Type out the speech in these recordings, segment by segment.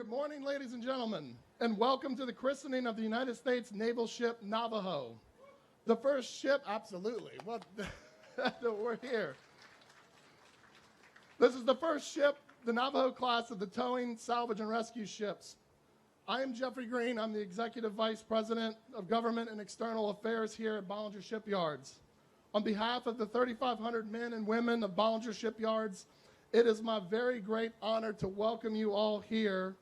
Good morning, ladies and gentlemen, and welcome to the christening of the United States naval ship NAVAJO. The first ship, absolutely, we're here. This is the first ship, the NAVAJO class of the towing, salvage, and rescue ships. I am Jeffrey Green. I'm the Executive Vice President of Government and External Affairs here at Bollinger Shipyards. On behalf of the 3,500 men and women of Bollinger Shipyards, it is my very great honor to welcome you all here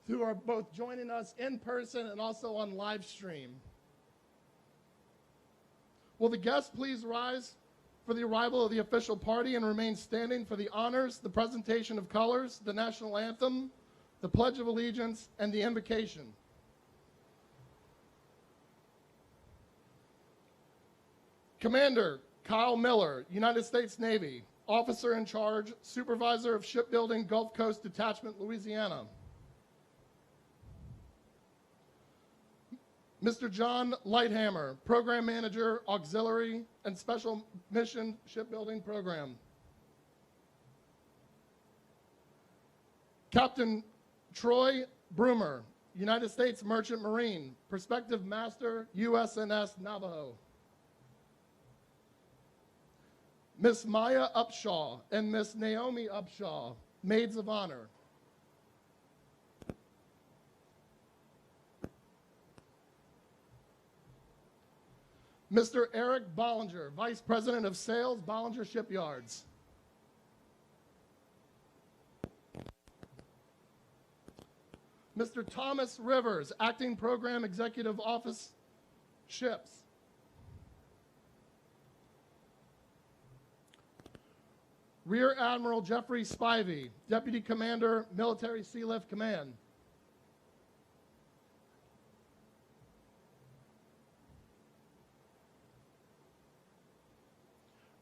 who are both joining us in person and also on live stream. Will the guests please rise for the arrival of the official party and remain standing for the honors, the presentation of colors, the national anthem, the Pledge of Allegiance, and the invocation. Commander Kyle Miller, United States Navy, Officer in Charge, Supervisor of Shipbuilding, Gulf Coast Detachment, Louisiana. Mr. John Lighthammer, Program Manager, Auxiliary and Special Mission Shipbuilding Program. Captain Troy Brumer, United States Merchant Marine, Prospective Master, USNS NAVAJO. Miss Maya Upshaw and Miss Naomi Upshaw, Maids of Honor. Mr. Eric Bollinger, Vice President of Sales, Bollinger Shipyards. Mr. Thomas Rivers, Acting Program Executive Office, Ships. Rear Admiral Jeffrey Spivey, Deputy Commander, Military Sealift Command.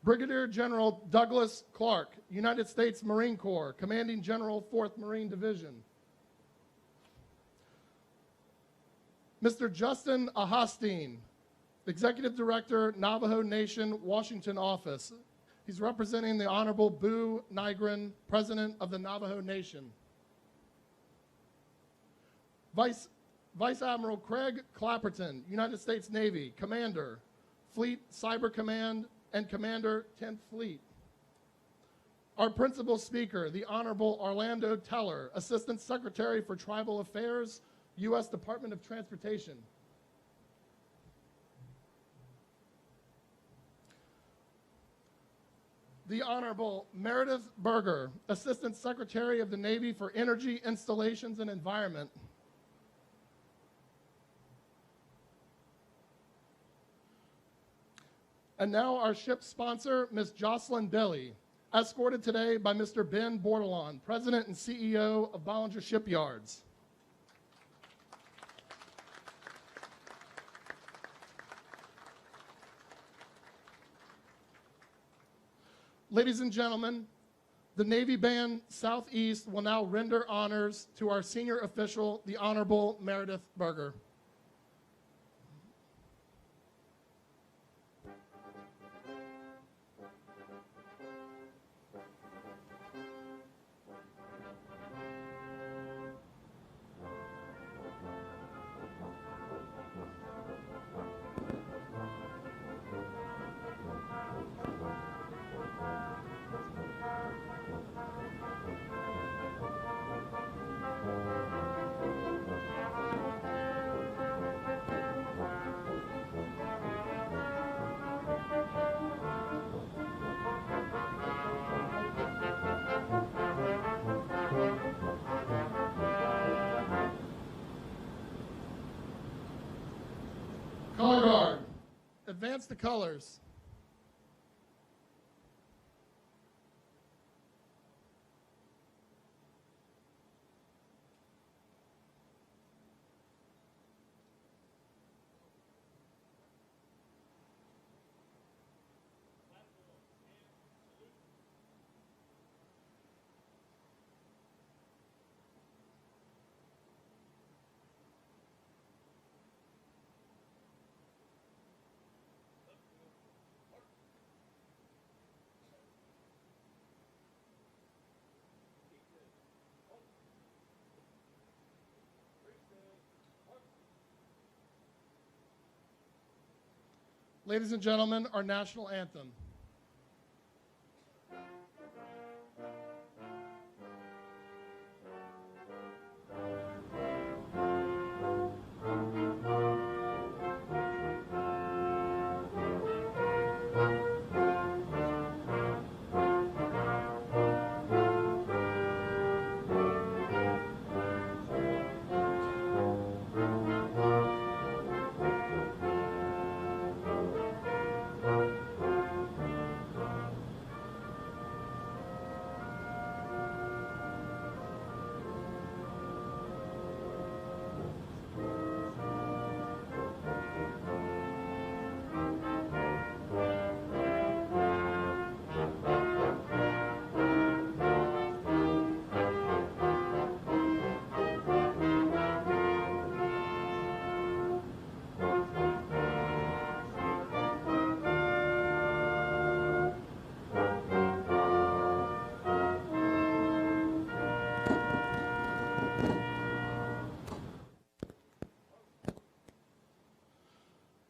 Brigadier General Douglas Clark, United States Marine Corps, Commanding General, 4th Marine Division. Mr. Justin Ahastine, Executive Director, Navajo Nation, Washington Office. He's representing the Honorable Boo Nygren, President of the Navajo Nation. Vice Admiral Craig Clapperton, United States Navy, Commander, Fleet Cyber Command, and Commander, 10th Fleet. Our principal speaker, the Honorable Orlando Teller, Assistant Secretary for Tribal Affairs, U.S. Department of Transportation. The Honorable Meredith Berger, Assistant Secretary of the Navy for Energy, Installations, and Environment. And now our ship sponsor, Ms. Jocelyn Billy, escorted today by Mr. Ben Bordelon, President and CEO of Bollinger Shipyards. Ladies and gentlemen, the Navy Band Southeast will now render honors to our senior official, the Honorable Meredith Berger. Color guard, advance the colors. Ladies and gentlemen, our national anthem.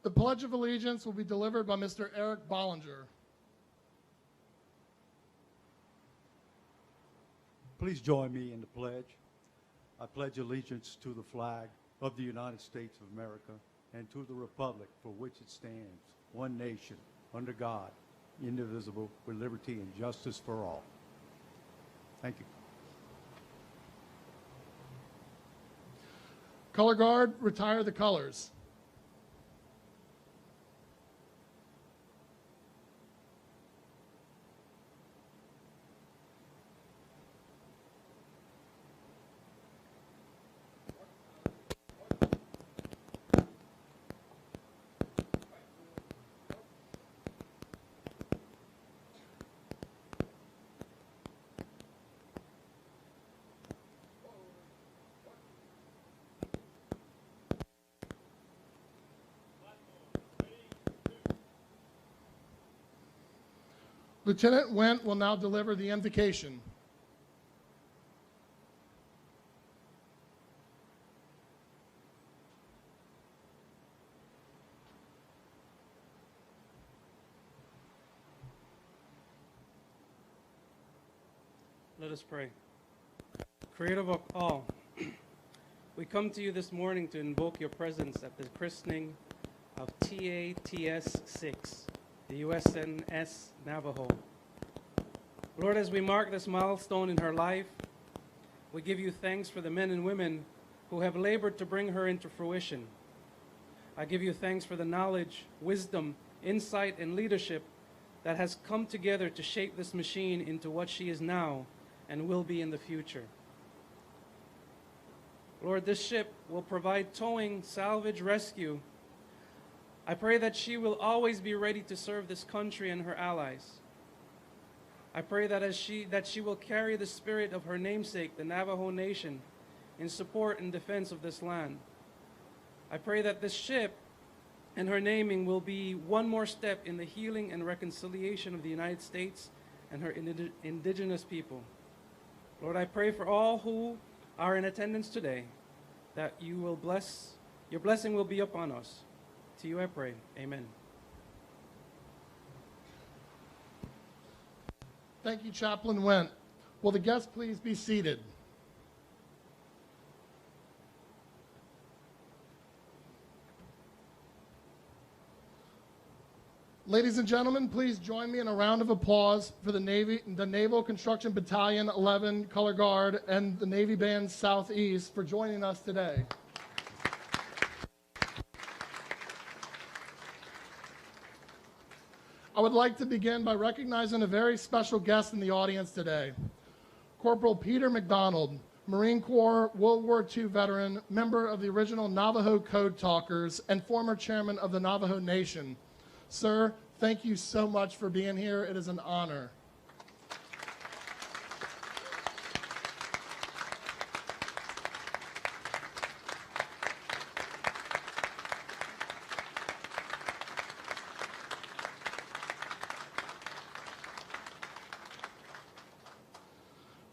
The Pledge of Allegiance will be delivered by Mr. Eric Bollinger. Please join me in the pledge. I pledge allegiance to the flag of the United States of America and to the republic for which it stands, one nation, under God, indivisible, with liberty and justice for all. Thank you. Color Guard, retire the colors. Lieutenant Wendt will now deliver the invocation. Let us pray. Creator of all, we come to you this morning to invoke your presence at the christening of TATS-6, the USNS NAVAJO. Lord, as we mark this milestone in her life, we give you thanks for the men and women who have labored to bring her into fruition. I give you thanks for the knowledge, wisdom, insight, and leadership that has come together to shape this machine into what she is now and will be in the future. Lord, this ship will provide towing, salvage, rescue. I pray that she will always be ready to serve this country and her allies. I pray that she will carry the spirit of her namesake, the Navajo Nation, in support and defense of this land. I pray that this ship and her naming will be one more step in the healing and reconciliation of the United States and her indigenous people. Lord, I pray for all who are in attendance today that you will bless, your blessing will be upon us. To you I pray. Amen. Thank you, Chaplain Wendt. Will the guests please be seated? Ladies and gentlemen, please join me in a round of applause for the Naval Construction Battalion 11 Color Guard and the Navy Band Southeast for joining us today. I would like to begin by recognizing a very special guest in the audience today. Corporal Peter McDonald, Marine Corps World War II veteran, member of the original Navajo Code Talkers, and former chairman of the Navajo Nation. Sir, thank you so much for being here. It is an honor.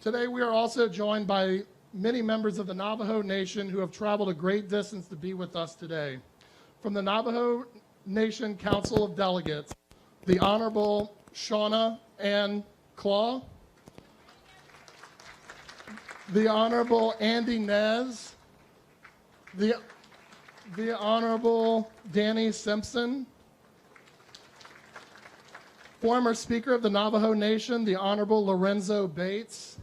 Today we are also joined by many members of the Navajo Nation who have traveled a great distance to be with us today. From the Navajo Nation Council of Delegates, the Honorable Shauna Ann Claw, the Honorable Andy Nez, the Honorable Danny Simpson, former Speaker of the Navajo Nation, the Honorable Lorenzo Bates,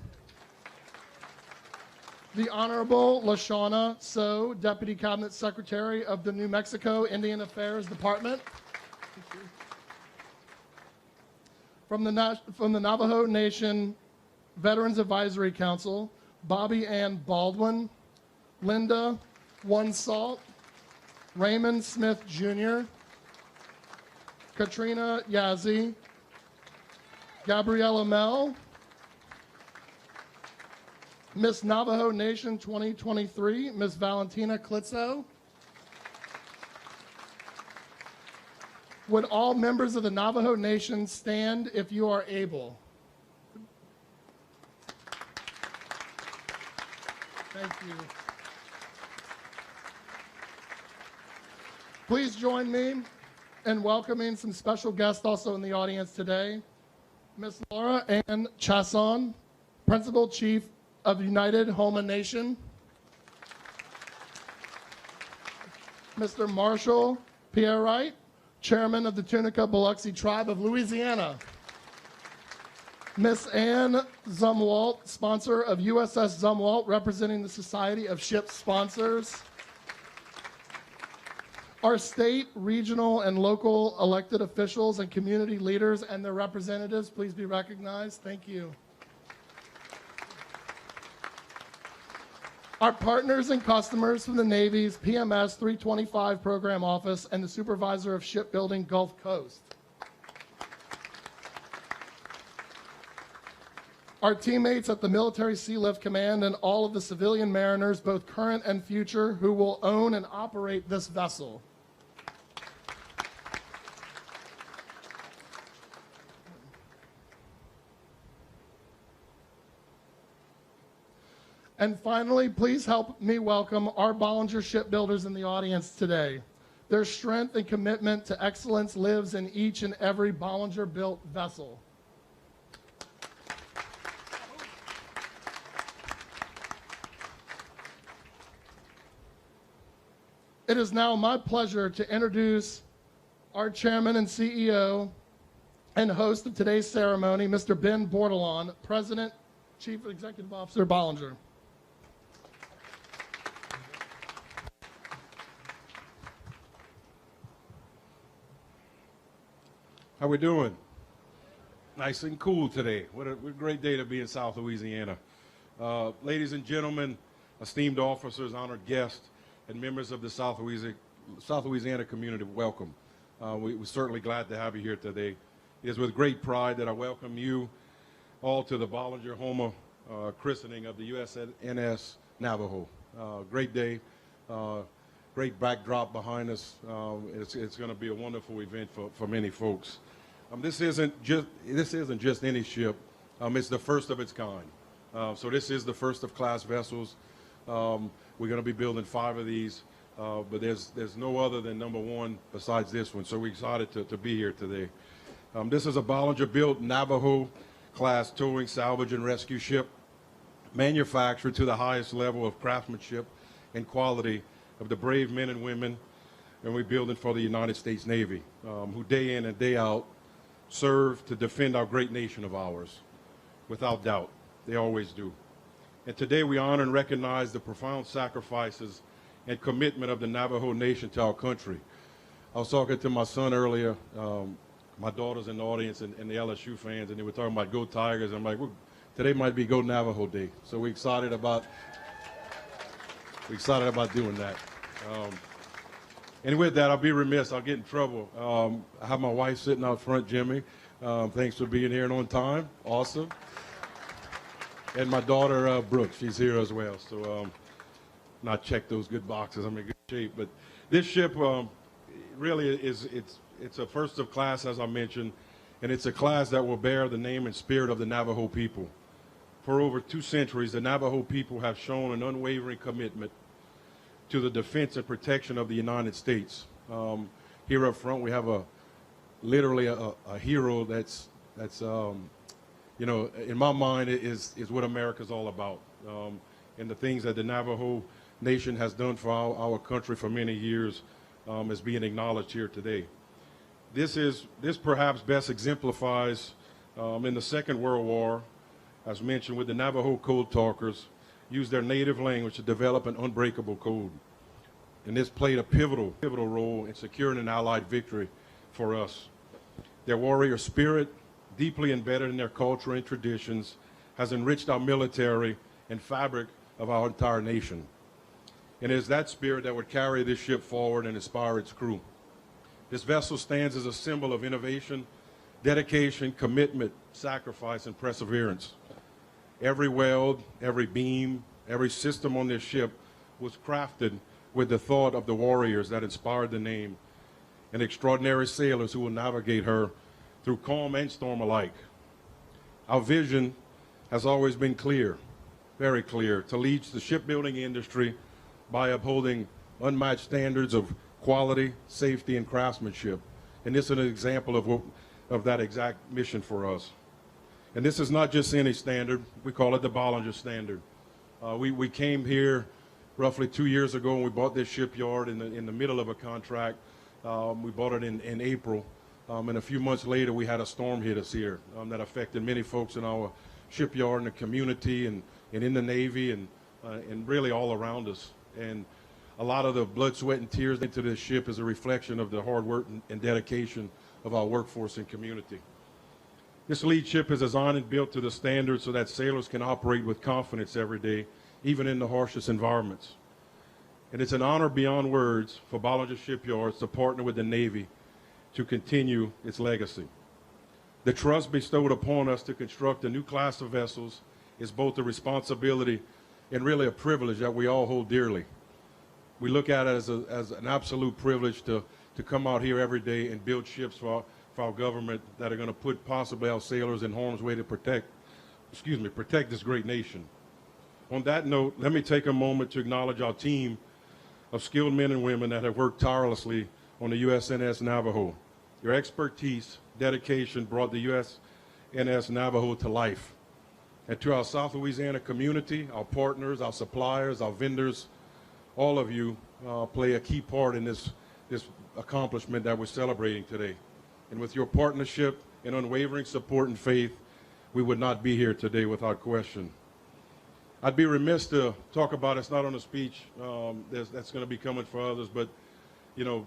the Honorable LaShawna So, Deputy Cabinet Secretary of the New Mexico Indian Affairs Department. From the Navajo Nation Veterans Advisory Council, Bobby Ann Baldwin, Linda One Salt, Raymond Smith Jr., Katrina Yazzie, Gabriella Mell, Miss Navajo Nation 2023, Miss Valentina Klitzo. Would all members of the Navajo Nation stand if you are able? Thank you. Please join me in welcoming some special guests also in the audience today. Miss Laura Ann Chasson, Principal Chief of United Homa Nation. Mr. Marshall Pierre-Wright, Chairman of the Tunica Biloxi Tribe of Louisiana. Miss Ann Zumwalt, sponsor of USS Zumwalt, representing the Society of Ship Sponsors. Our state, regional, and local elected officials and community leaders and their representatives, please be recognized. Thank you. Our partners and customers from the Navy's PMS 325 Program Office and the Supervisor of Shipbuilding Gulf Coast. Our teammates at the Military Sealift Command and all of the civilian mariners, both current and future, who will own and operate this vessel. And finally, please help me welcome our Bollinger shipbuilders in the audience today. Their strength and commitment to excellence lives in each and every Bollinger-built vessel. It is now my pleasure to introduce our Chairman and CEO and host of today's ceremony, Mr. Ben Bordelon, President, Chief Executive Officer, Bollinger. How we doing? Nice and cool today. What a great day to be in South Louisiana. Ladies and gentlemen, esteemed officers, honored guests, and members of the South Louisiana community, welcome. We're certainly glad to have you here today. It is with great pride that I welcome you all to the Bollinger Homa christening of the USNS NAVAJO. Great day, great backdrop behind us. It's going to be a wonderful event for many folks. This isn't just any ship. It's the first of its kind. So this is the first of class vessels. We're going to be building 5 of these, but there's no other than number 1 besides this one. So we're excited to be here today. This is a Bollinger-built Navajo class towing, salvage, and rescue ship, manufactured to the highest level of craftsmanship and quality of the brave men and women, and we're building for the United States Navy, who day in and day out serve to defend our great nation of ours. Without doubt, they always do. And today we honor and recognize the profound sacrifices and commitment of the Navajo Nation to our country. I was talking to my son earlier, my daughter's in the audience and the LSU fans, and they were talking about Go Tigers. I'm like, well, today might be Go Navajo Day. So we're excited about doing that. And with that, I'll be remiss. I'll get in trouble. I have my wife sitting out front, Jimmy. Thanks for being here and on time. Awesome. And my daughter, Brooke, she's here as well. So not check those good boxes. I'm in good shape. But this ship really it's a first of class, as I mentioned, and it's a class that will bear the name and spirit of the Navajo people. For over 2 centuries, the Navajo people have shown an unwavering commitment to the defense and protection of the United States. here up front, we have literally a hero that's you know, in my mind, is what America's all about, and the things that the Navajo Nation has done for our country for many years is being acknowledged here today. This perhaps best exemplifies in the Second World War, as mentioned, with the Navajo code talkers used their native language to develop an unbreakable code. And this played a pivotal role in securing an Allied victory for us. Their warrior spirit, deeply embedded in their culture and traditions, has enriched our military and fabric of our entire nation. And it is that spirit that would carry this ship forward and inspire its crew. This vessel stands as a symbol of innovation, dedication, commitment, sacrifice, and perseverance. Every weld, every beam, every system on this ship was crafted with the thought of the warriors that inspired the name, and extraordinary sailors who will navigate her through calm and storm alike. Our vision has always been clear, very clear, to lead the shipbuilding industry by upholding unmatched standards of quality, safety, and craftsmanship. And this is an example of that exact mission for us. And this is not just any standard. We call it the Bollinger Standard. We came here roughly 2 years ago, and we bought this shipyard in the middle of a contract. We bought it in April, and a few months later we had a storm hit us here that affected many folks in our shipyard and the community and in the Navy and really all around us. And a lot of the blood, sweat, and tears into this ship is a reflection of the hard work and dedication of our workforce and community. This lead ship is designed and built to the standard so that sailors can operate with confidence every day, even in the harshest environments. And it's an honor beyond words for Bollinger Shipyards to partner with the Navy to continue its legacy. The trust bestowed upon us to construct a new class of vessels is both a responsibility and really a privilege that we all hold dearly. We look at it as an absolute privilege to come out here every day and build ships for our government that are going to put possibly our sailors in harm's way to protect this great nation. On that note, let me take a moment to acknowledge our team of skilled men and women that have worked tirelessly on the USNS Navajo. Your expertise, dedication brought the USNS Navajo to life. And to our South Louisiana community, our partners, our suppliers, our vendors, all of you play a key part in this accomplishment that we're celebrating today. And with your partnership and unwavering support and faith, we would not be here today without question. I'd be remiss to talk about, it's not on the speech that's going to be coming for others, but you know,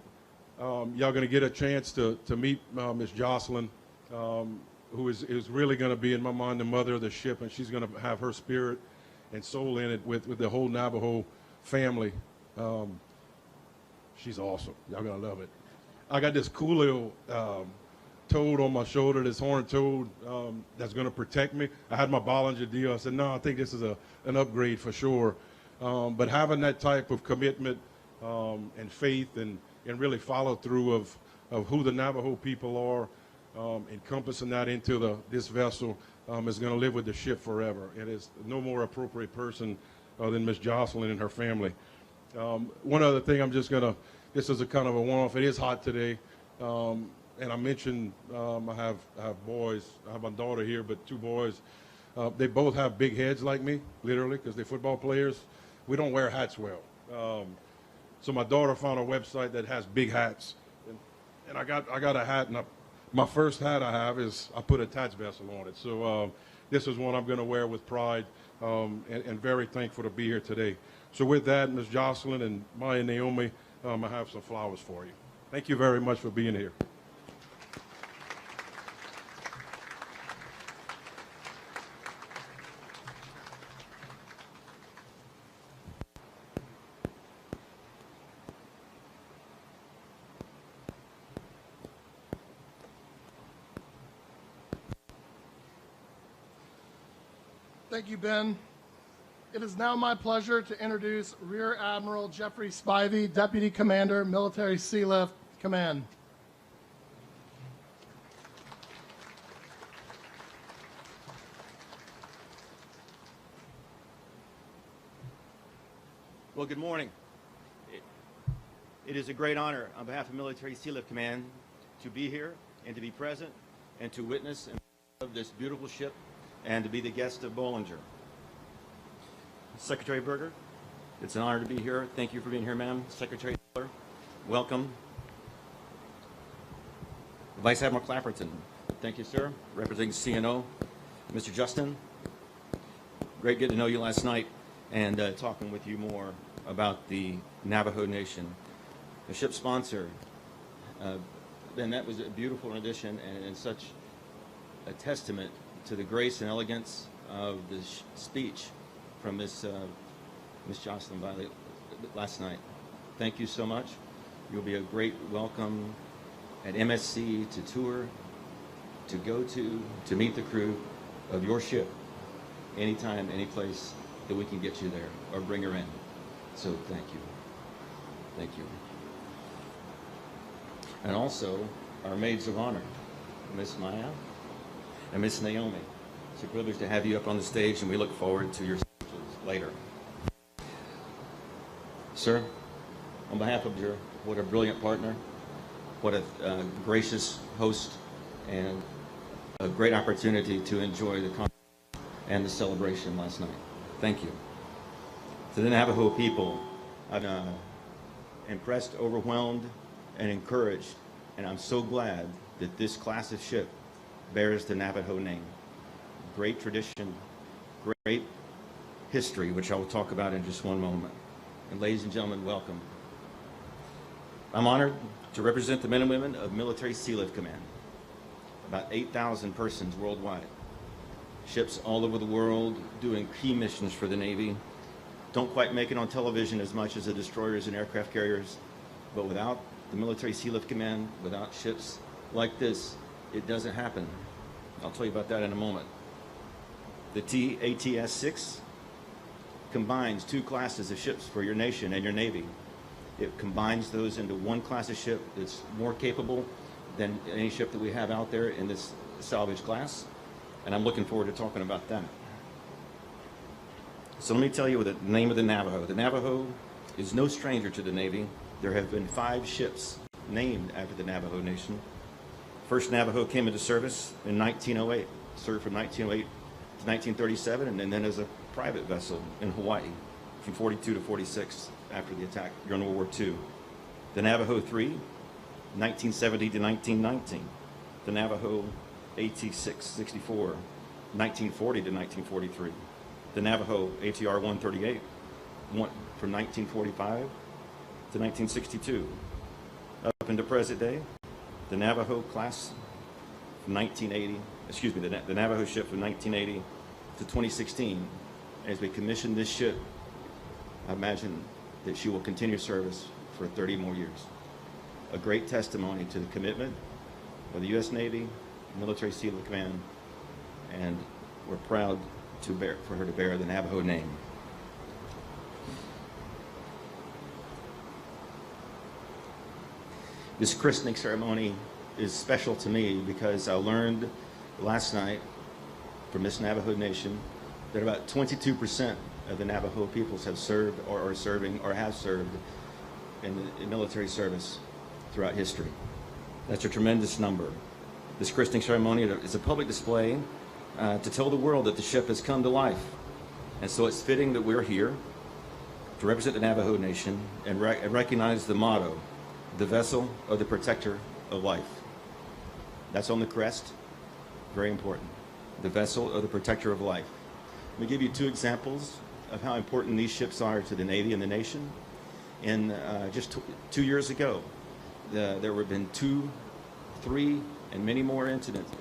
y'all going to get a chance to meet Ms. Jocelyn, who is really going to be, in my mind, the mother of the ship, and she's going to have her spirit and soul in it with the whole Navajo family. She's awesome. Y'all going to love it. I got this cool little toad on my shoulder, this horned toad that's going to protect me. I had my Bollinger deal. I said, no, I think this is an upgrade for sure. But having that type of commitment and faith and really follow through of who the Navajo people are, encompassing that into this vessel is going to live with the ship forever. It is no more appropriate person than Ms. Jocelyn and her family. One other thing I'm just going to, this is a kind of a one-off. It is hot today. And I mentioned I have boys. I have my daughter here, but two boys. They both have big heads like me, literally, because they're football players. We don't wear hats well. So my daughter found a website that has big hats. And I got a hat, and my first hat I have is I put a attached vessel on it. So this is one I'm going to wear with pride and very thankful to be here today. So with that, Ms. Jocelyn and Maya and Naomi, I have some flowers for you. Thank you very much for being here. Thank you, Ben. It is now my pleasure to introduce Rear Admiral Jeffrey Spivey, Deputy Commander, Military Sealift Command. Well, good morning. It is a great honor on behalf of Military Sea Lift Command to be here and to be present and to witness and of this beautiful ship and to be the guest of Bollinger. Secretary Berger, it's an honor to be here. Thank you for being here, ma'am. Secretary Miller, welcome. Vice Admiral Clapperton, thank you, sir. Representing CNO, Mr. Justin, great getting to know you last night and talking with you more about the Navajo Nation. The ship sponsor, and that was a beautiful addition and such a testament to the grace and elegance of the speech from Miss Jocelyn Violet last night. Thank you so much. You'll be a great welcome at MSC to tour, to go to meet the crew of your ship anytime, any place that we can get you there or bring her in. So thank you. Thank you. And also our maids of honor, Miss Maya and Miss Naomi. It's a privilege to have you up on the stage, and we look forward to your speeches later. Sir, on behalf of your, what a brilliant partner, what a gracious host, and a great opportunity to enjoy the concert and the celebration last night. Thank you. To the Navajo people, I'm impressed, overwhelmed, and encouraged, and I'm so glad that this class of ship bears the Navajo name. Great tradition, great history, which I will talk about in just one moment. And ladies and gentlemen, welcome. I'm honored to represent the men and women of Military Sea Lift Command, about 8,000 persons worldwide. Ships all over the world doing key missions for the Navy. Don't quite make it on television as much as the destroyers and aircraft carriers, but without the Military Sea Lift Command, without ships like this, it doesn't happen. I'll tell you about that in a moment. The TATS-6 combines two classes of ships for your nation and your Navy. It combines those into one class of ship that's more capable than any ship that we have out there in this salvage class, and I'm looking forward to talking about that. So let me tell you the name of the Navajo. The Navajo is no stranger to the Navy. There have been 5 ships named after the Navajo Nation. First Navajo came into service in 1908, served from 1908 to 1937, and then as a private vessel in Hawaii from 42 to 46 after the attack during World War II. The Navajo 3, 1970 to 1919. The Navajo AT-664, 1940 to 1943. The Navajo ATR-138, from 1945 to 1962. Up into present day, the Navajo class from 1980, excuse me, the Navajo ship from 1980 to 2016. As we commission this ship, I imagine that she will continue service for 30 more years. A great testimony to the commitment of the U.S. Navy, Military Sea Lift Command, and we're proud for her to bear the Navajo name. This christening ceremony is special to me because I learned last night from this Navajo Nation that about 22% of the Navajo peoples have served or are serving or have served in military service throughout history. That's a tremendous number. This christening ceremony is a public display to tell the world that the ship has come to life. And so it's fitting that we're here to represent the Navajo Nation and recognize the motto, the vessel of the protector of life. That's on the crest, very important. The vessel of the protector of life. Let me give you 2 examples of how important these ships are to the Navy and the nation. In just 2 years ago, there have been 2, 3, and many more incidents,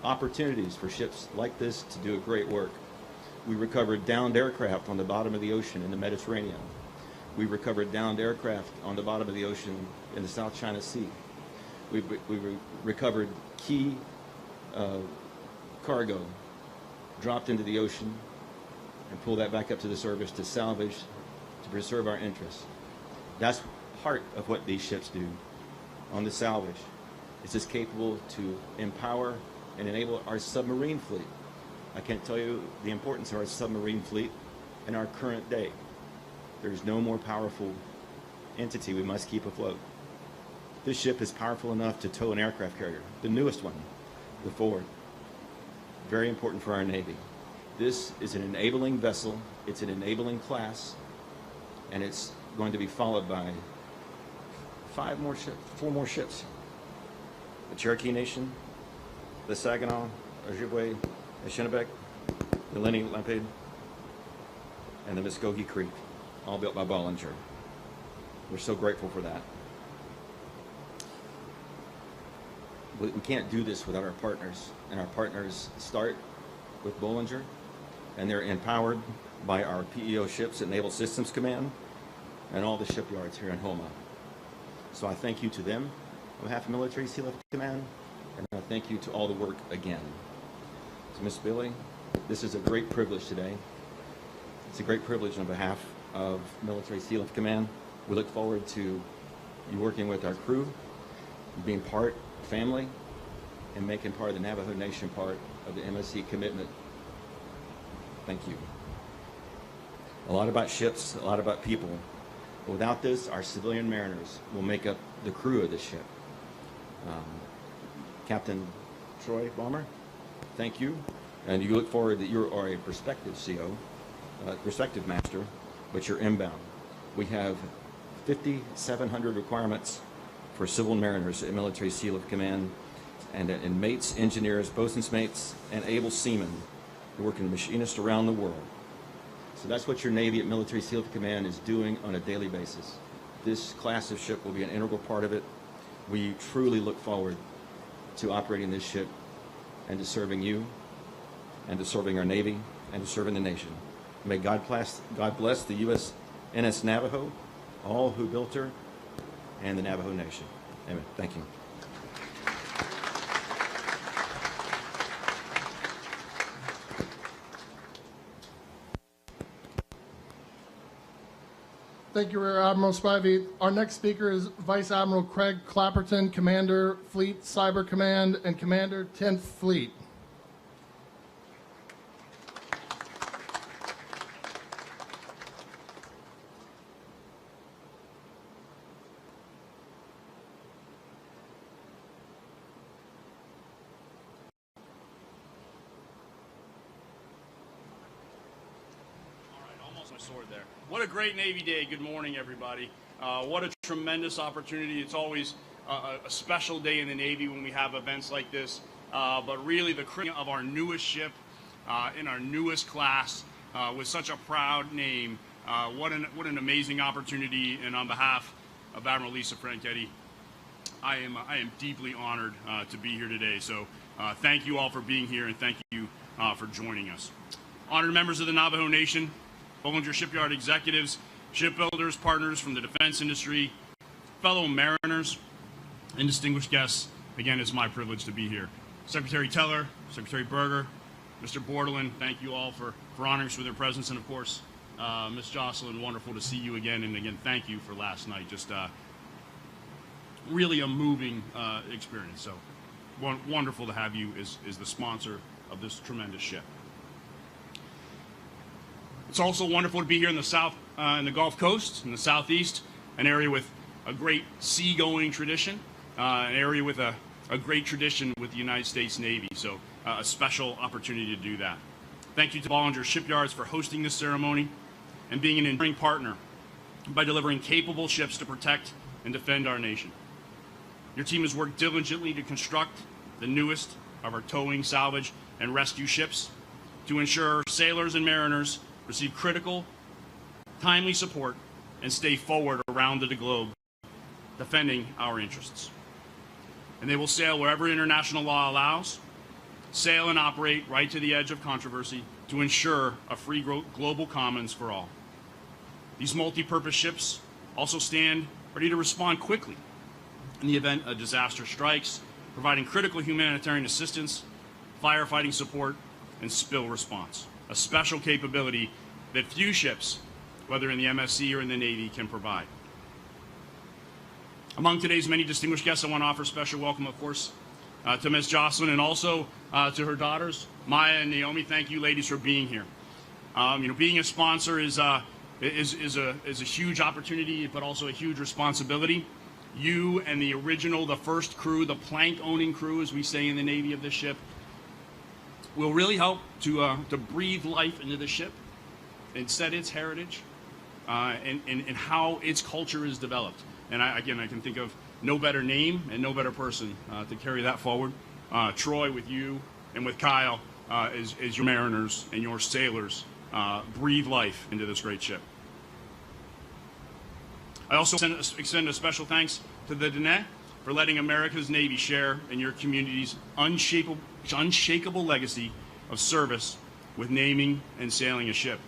opportunities for ships like this to do a great work. We recovered downed aircraft on the bottom of the ocean in the Mediterranean. We recovered downed aircraft on the bottom of the ocean in the South China Sea. We recovered key cargo dropped into the ocean and pulled that back up to the surface to salvage, to preserve our interests. That's part of what these ships do on the salvage. It's just capable to empower and enable our submarine fleet. I can't tell you the importance of our submarine fleet in our current day. There's no more powerful entity we must keep afloat. This ship is powerful enough to tow an aircraft carrier, the newest one, the Ford. Very important for our Navy. This is an enabling vessel, it's an enabling class, and it's going to be followed by 4 more ships. The Cherokee Nation, the Saginaw, Ojibwe, the Shinnebec, the Lenni Lenape, and the Muskogee Creek, all built by Bollinger. We're so grateful for that. We can't do this without our partners, and our partners start with Bollinger, and they're empowered by our PEO ships at Naval Systems Command and all the shipyards here in Homa. So I thank you to them on behalf of Military Sea Lift Command, and I thank you to all the work again. So Miss Billy, this is a great privilege today. It's a great privilege on behalf of Military Sea Lift Command. We look forward to you working with our crew, being part family, and making part of the Navajo Nation part of the MSC commitment. Thank you. A lot about ships, a lot about people. But without this, our civilian mariners will make up the crew of this ship. Captain Troy Balmer, thank you. And you look forward that you are a prospective CO, prospective master, but you're inbound. We have 5,700 requirements for civil mariners at Military Sea Lift Command, and mates, engineers, bosun's mates, and able seamen who work in machinists around the world. So that's what your Navy at Military Sea Lift Command is doing on a daily basis. This class of ship will be an integral part of it. We truly look forward to operating this ship and to serving you and to serving our Navy and to serving the nation. May God bless the USNS Navajo, all who built her, and the Navajo Nation. Amen. Thank you. Thank you, Rear Admiral Spivey. Our next speaker is Vice Admiral Craig Clapperton, Commander, Fleet Cyber Command, and Commander, 10th Fleet. Sword there. What a great Navy Day. Good morning, everybody. What a tremendous opportunity. It's always a special day in the Navy when we have events like this. But really the creation of our newest ship in our newest class with such a proud name. What an amazing opportunity. And on behalf of Admiral Lisa Franchetti, I am deeply honored to be here today. So thank you all for being here, and thank you for joining us. Honored members of the Navajo Nation, Bollinger Shipyard executives, shipbuilders, partners from the defense industry, fellow mariners, and distinguished guests, again, it's my privilege to be here. Secretary Teller, Secretary Berger, Mr. Bordelin, thank you all for honoring us with your presence, and of course, Ms. Jocelyn, wonderful to see you again, and again, thank you for last night. Just really a moving experience. So wonderful to have you as the sponsor of this tremendous ship. It's also wonderful to be here in the South, in the Gulf Coast, in the Southeast, an area with a great seagoing tradition, an area with a great tradition with the United States Navy. So a special opportunity to do that. Thank you to Bollinger Shipyards for hosting this ceremony and being an enduring partner by delivering capable ships to protect and defend our nation. Your team has worked diligently to construct the newest of our towing, salvage, and rescue ships to ensure sailors and mariners receive critical, timely support, and stay forward around the globe, defending our interests. And they will sail wherever international law allows, sail and operate right to the edge of controversy to ensure a free global commons for all. These multi-purpose ships also stand ready to respond quickly in the event a disaster strikes, providing critical humanitarian assistance, firefighting support, and spill response. A special capability that few ships, whether in the MSC or in the Navy, can provide. Among today's many distinguished guests, I want to offer special welcome, of course, to Ms. Jocelyn, and also to her daughters, Maya and Naomi. Thank you, ladies, for being here. Being a sponsor is is a huge opportunity, but also a huge responsibility. You and the first crew, the plank-owning crew, as we say in the Navy of this ship, will really help to breathe life into the ship and set its heritage and how its culture is developed. And I can think of no better name and no better person to carry that forward. Troy, with you and with Kyle, as your mariners and your sailors breathe life into this great ship. I also extend a special thanks to the Diné for letting America's Navy share in your community's unshakable legacy of service with naming and sailing a ship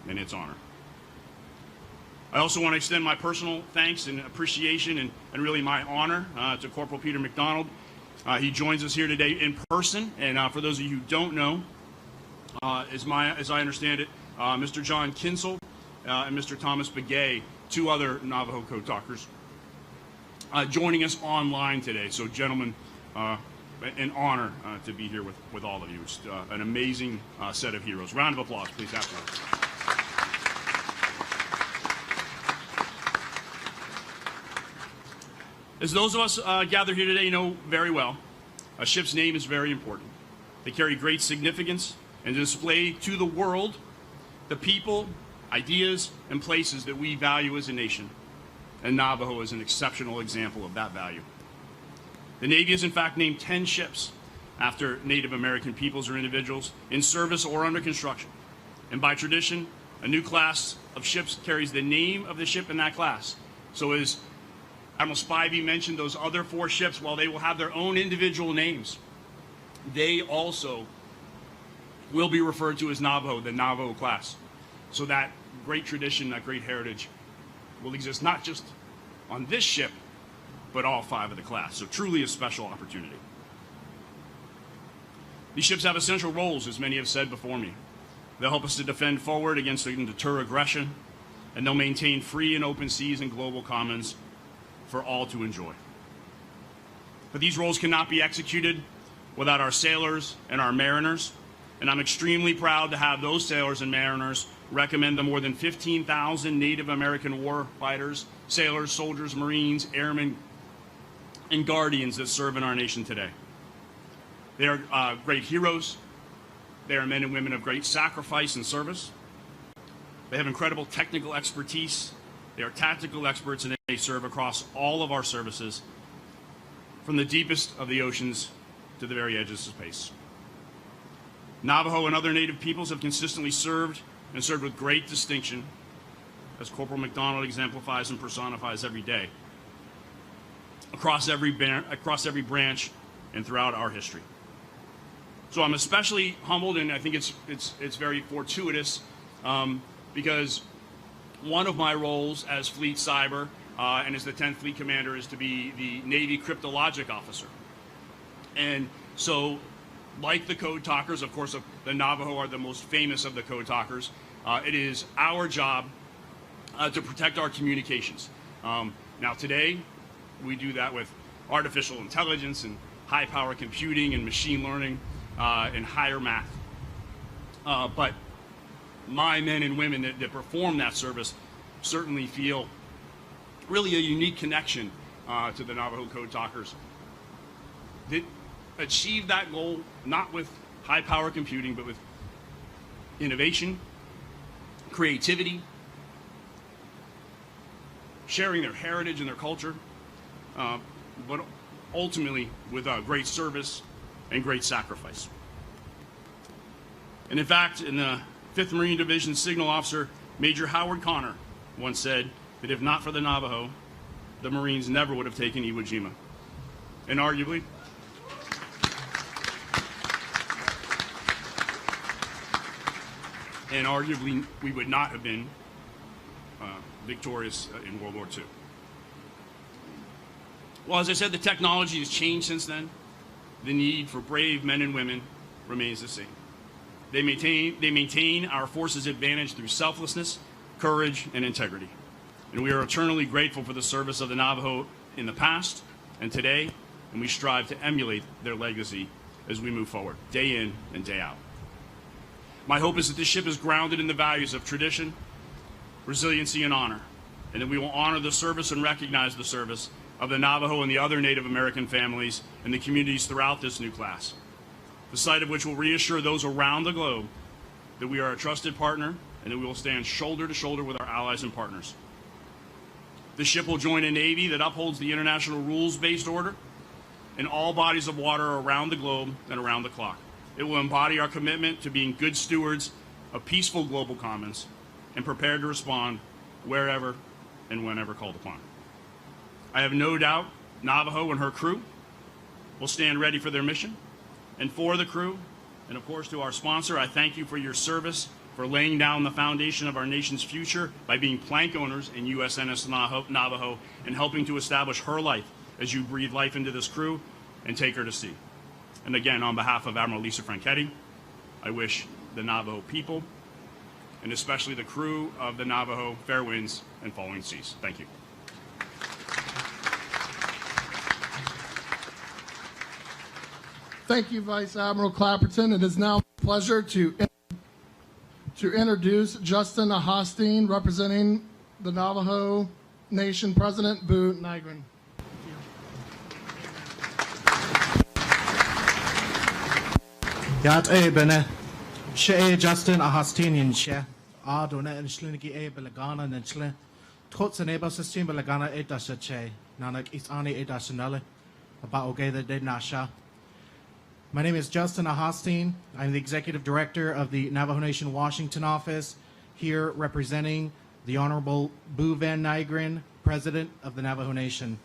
in its honor. I also want to extend my personal thanks and appreciation and really my honor to Corporal Peter McDonald. He joins us here today in person, and for those of you who don't know, as I understand it, Mr. John Kinsel and Mr. Thomas Begay, two other Navajo code talkers, joining us online today. So, gentlemen, an honor to be here with all of you. It's an amazing set of heroes. Round of applause, please. Afterwards. As those of us gathered here today know very well, a ship's name is very important. They carry great significance and display to the world the people, ideas, and places that we value as a nation. And Navajo is an exceptional example of that value. The Navy has in fact named 10 ships after Native American peoples or individuals in service or under construction. And by tradition, a new class of ships carries the name of the ship in that class. So as Admiral Spivey mentioned, those other 4 ships, while they will have their own individual names, they also will be referred to as Navajo, the Navajo class. So that great tradition, that great heritage will exist not just on this ship, but all 5 of the class. So truly a special opportunity. These ships have essential roles, as many have said before me. They'll help us to defend forward against and deter aggression, and they'll maintain free and open seas and global commons for all to enjoy. But these roles cannot be executed without our sailors and our mariners, and I'm extremely proud to have those sailors and mariners recommend the more than 15,000 Native American war fighters, sailors, soldiers, Marines, airmen, and guardians that serve in our nation today. They are great heroes. They are men and women of great sacrifice and service. They have incredible technical expertise. They are tactical experts, and they serve across all of our services, from the deepest of the oceans to the very edges of space. Navajo and other Native peoples have consistently served and served with great distinction, as Corporal McDonald exemplifies and personifies every day, across every branch and throughout our history. So I'm especially humbled, and I think it's very fortuitous, because one of my roles as Fleet Cyber and as the 10th Fleet Commander is to be the Navy Cryptologic Officer. And so, like the Code Talkers, of course, the Navajo are the most famous of the Code Talkers, it is our job to protect our communications. Now today, we do that with artificial intelligence and high-power computing and machine learning and higher math. But my men and women that perform that service certainly feel really a unique connection to the Navajo Code Talkers that achieve that goal not with high-power computing, but with innovation, creativity, sharing their heritage and their culture, but ultimately with great service and great sacrifice. And in fact, in the 5th Marine Division Signal Officer Major Howard Connor once said that if not for the Navajo, the Marines never would have taken Iwo Jima. And arguably, we would not have been victorious in World War II. Well, as I said, the technology has changed since then. The need for brave men and women remains the same. They maintain our forces' advantage through selflessness, courage, and integrity. And we are eternally grateful for the service of the Navajo in the past and today, and we strive to emulate their legacy as we move forward, day in and day out. My hope is that this ship is grounded in the values of tradition, resiliency, and honor, and that we will honor the service and recognize the service of the Navajo and the other Native American families and the communities throughout this new class, the sight of which will reassure those around the globe that we are a trusted partner and that we will stand shoulder to shoulder with our allies and partners. This ship will join a Navy that upholds the international rules-based order in all bodies of water around the globe and around the clock. It will embody our commitment to being good stewards of peaceful global commons and prepared to respond wherever and whenever called upon. I have no doubt Navajo and her crew will stand ready for their mission. And for the crew, and of course to our sponsor, I thank you for your service, for laying down the foundation of our nation's future by being plank owners in USNS Navajo and helping to establish her life as you breathe life into this crew and take her to sea. And again, on behalf of Admiral Lisa Franchetti, I wish the Navajo people, and especially the crew of the Navajo, fair winds and following seas. Thank you. Thank you, Vice Admiral Clapperton. It is now my pleasure to introduce Justin Ahosteen, representing the Navajo Nation, President Boo Nygren. Yat bene she Justin Ahostinian she adona and shliniki belegana and shle tots and eba system belegana edasha che nanak isani edashanale about ogeda de nasha. My name is Justin Ahosteen. I'm the Executive Director of the Navajo Nation Washington office, here representing the Honorable Boo Van Nygren, President of the Navajo Nation.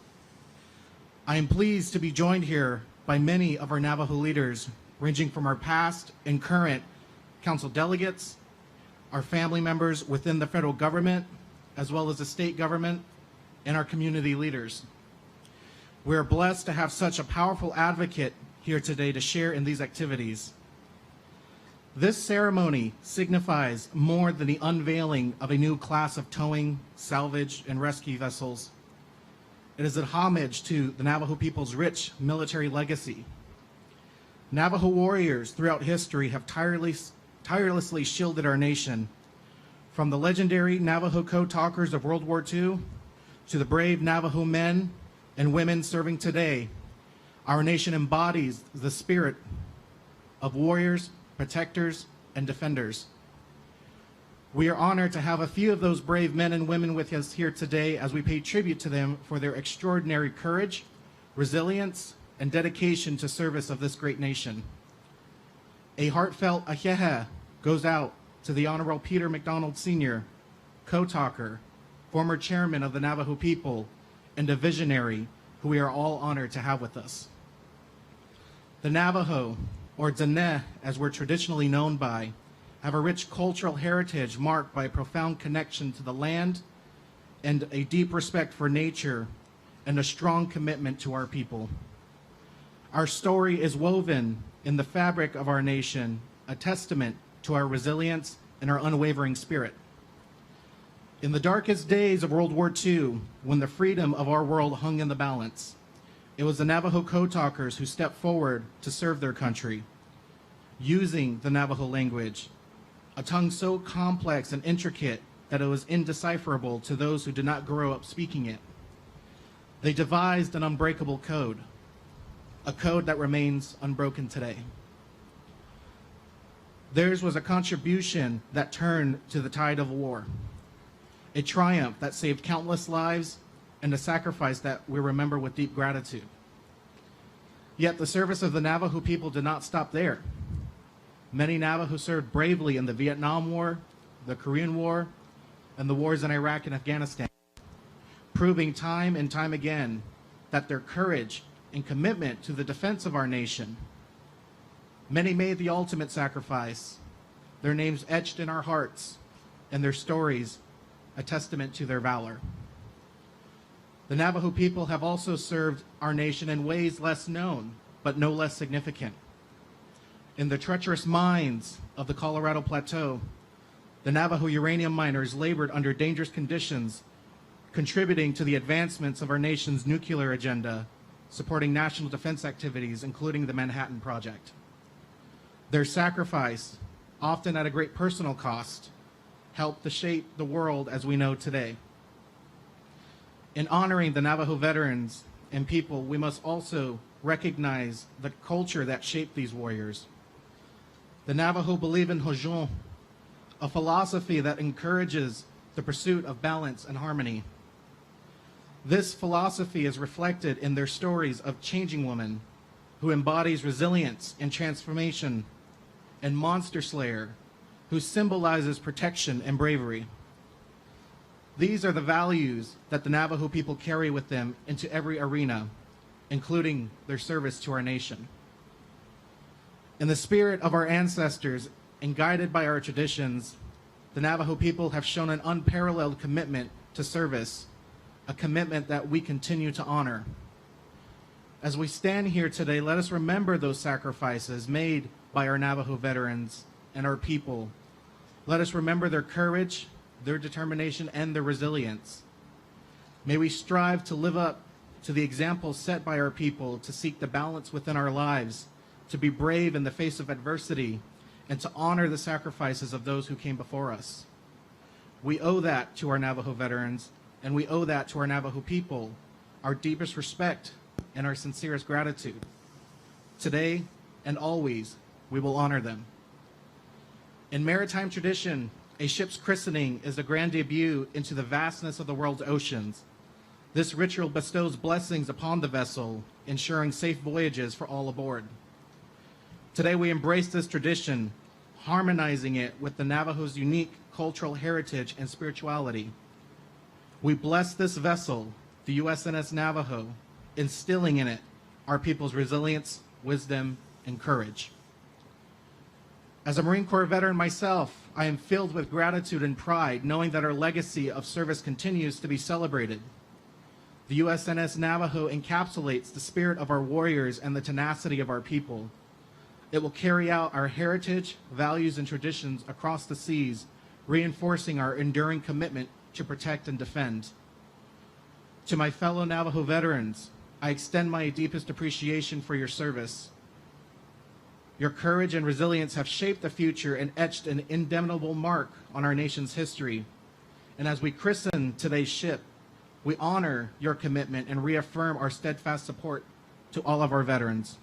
I am pleased to be joined here by many of our Navajo leaders, ranging from our past and current council delegates, our family members within the federal government, as well as the state government, and our community leaders. We are blessed to have such a powerful advocate here today to share in these activities. This ceremony signifies more than the unveiling of a new class of towing, salvage, and rescue vessels. It is a homage to the Navajo people's rich military legacy. Navajo warriors throughout history have tirelessly shielded our nation, from the legendary Navajo code talkers of World War II to the brave Navajo men and women serving today. Our nation embodies the spirit of warriors, protectors, and defenders. We are honored to have a few of those brave men and women with us here today as we pay tribute to them for their extraordinary courage, resilience, and dedication to service of this great nation. A heartfelt ahehe goes out to the Honorable Peter McDonald Sr., co-talker, former chairman of the Navajo people, and a visionary who we are all honored to have with us. The Navajo, or Dene as we're traditionally known by, have a rich cultural heritage marked by a profound connection to the land and a deep respect for nature and a strong commitment to our people. Our story is woven in the fabric of our nation, a testament to our resilience and our unwavering spirit. In the darkest days of World War II, when the freedom of our world hung in the balance, it was the Navajo code talkers who stepped forward to serve their country, using the Navajo language, a tongue so complex and intricate that it was indecipherable to those who did not grow up speaking it. They devised an unbreakable code, a code that remains unbroken today. Theirs was a contribution that turned to the tide of war, a triumph that saved countless lives, and a sacrifice that we remember with deep gratitude. Yet the service of the Navajo people did not stop there. Many Navajo served bravely in the Vietnam War, the Korean War, and the wars in Iraq and Afghanistan, proving time and time again that their courage and commitment to the defense of our nation. Many made the ultimate sacrifice, their names etched in our hearts, and their stories a testament to their valor. The Navajo people have also served our nation in ways less known, but no less significant. In the treacherous mines of the Colorado Plateau, the Navajo uranium miners labored under dangerous conditions, contributing to the advancements of our nation's nuclear agenda, supporting national defense activities, including the Manhattan Project. Their sacrifice, often at a great personal cost, helped to shape the world as we know today. In honoring the Navajo veterans and people, we must also recognize the culture that shaped these warriors. The Navajo believe in Hojun, a philosophy that encourages the pursuit of balance and harmony. This philosophy is reflected in their stories of Changing Woman, who embodies resilience and transformation, and Monster Slayer, who symbolizes protection and bravery. These are the values that the Navajo people carry with them into every arena, including their service to our nation. In the spirit of our ancestors and guided by our traditions, the Navajo people have shown an unparalleled commitment to service, a commitment that we continue to honor. As we stand here today, let us remember those sacrifices made by our Navajo veterans and our people. Let us remember their courage, their determination, and their resilience. May we strive to live up to the example set by our people, to seek the balance within our lives, to be brave in the face of adversity, and to honor the sacrifices of those who came before us. We owe that to our Navajo veterans, and we owe that to our Navajo people, our deepest respect and our sincerest gratitude. Today and always, we will honor them. In maritime tradition, a ship's christening is a grand debut into the vastness of the world's oceans. This ritual bestows blessings upon the vessel, ensuring safe voyages for all aboard. Today we embrace this tradition, harmonizing it with the Navajo's unique cultural heritage and spirituality. We bless this vessel, the USNS Navajo, instilling in it our people's resilience, wisdom, and courage. As a Marine Corps veteran myself, I am filled with gratitude and pride knowing that our legacy of service continues to be celebrated. The USNS Navajo encapsulates the spirit of our warriors and the tenacity of our people. It will carry out our heritage, values, and traditions across the seas, reinforcing our enduring commitment to protect and defend. To my fellow Navajo veterans, I extend my deepest appreciation for your service. Your courage and resilience have shaped the future and etched an indelible mark on our nation's history. And as we christen today's ship, we honor your commitment and reaffirm our steadfast support to all of our veterans.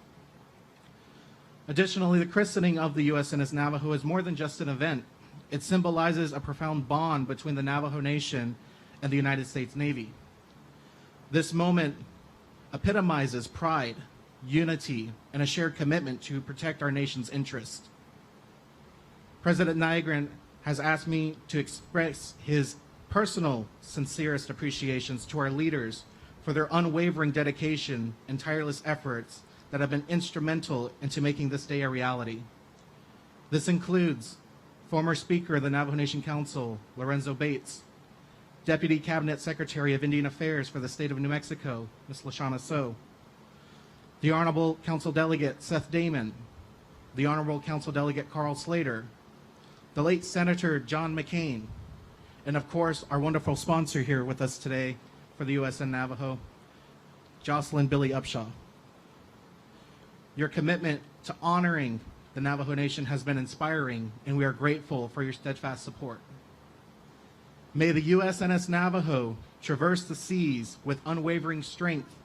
Additionally, the christening of the USNS Navajo is more than just an event. It symbolizes a profound bond between the Navajo Nation and the United States Navy. This moment epitomizes pride, unity, and a shared commitment to protect our nation's interests. President Nygren has asked me to express his personal, sincerest appreciations to our leaders for their unwavering dedication and tireless efforts that have been instrumental into making this day a reality. This includes former Speaker of the Navajo Nation Council, Lorenzo Bates, Deputy Cabinet Secretary of Indian Affairs for the State of New Mexico, Ms. LaShawna So, the Honorable Council Delegate Seth Damon, the Honorable Council Delegate Carl Slater, the late Senator John McCain, and of course, our wonderful sponsor here with us today for the USN Navajo, Jocelyn Billy Upshaw. Your commitment to honoring the Navajo Nation has been inspiring, and we are grateful for your steadfast support. May the USNS Navajo traverse the seas with unwavering strength,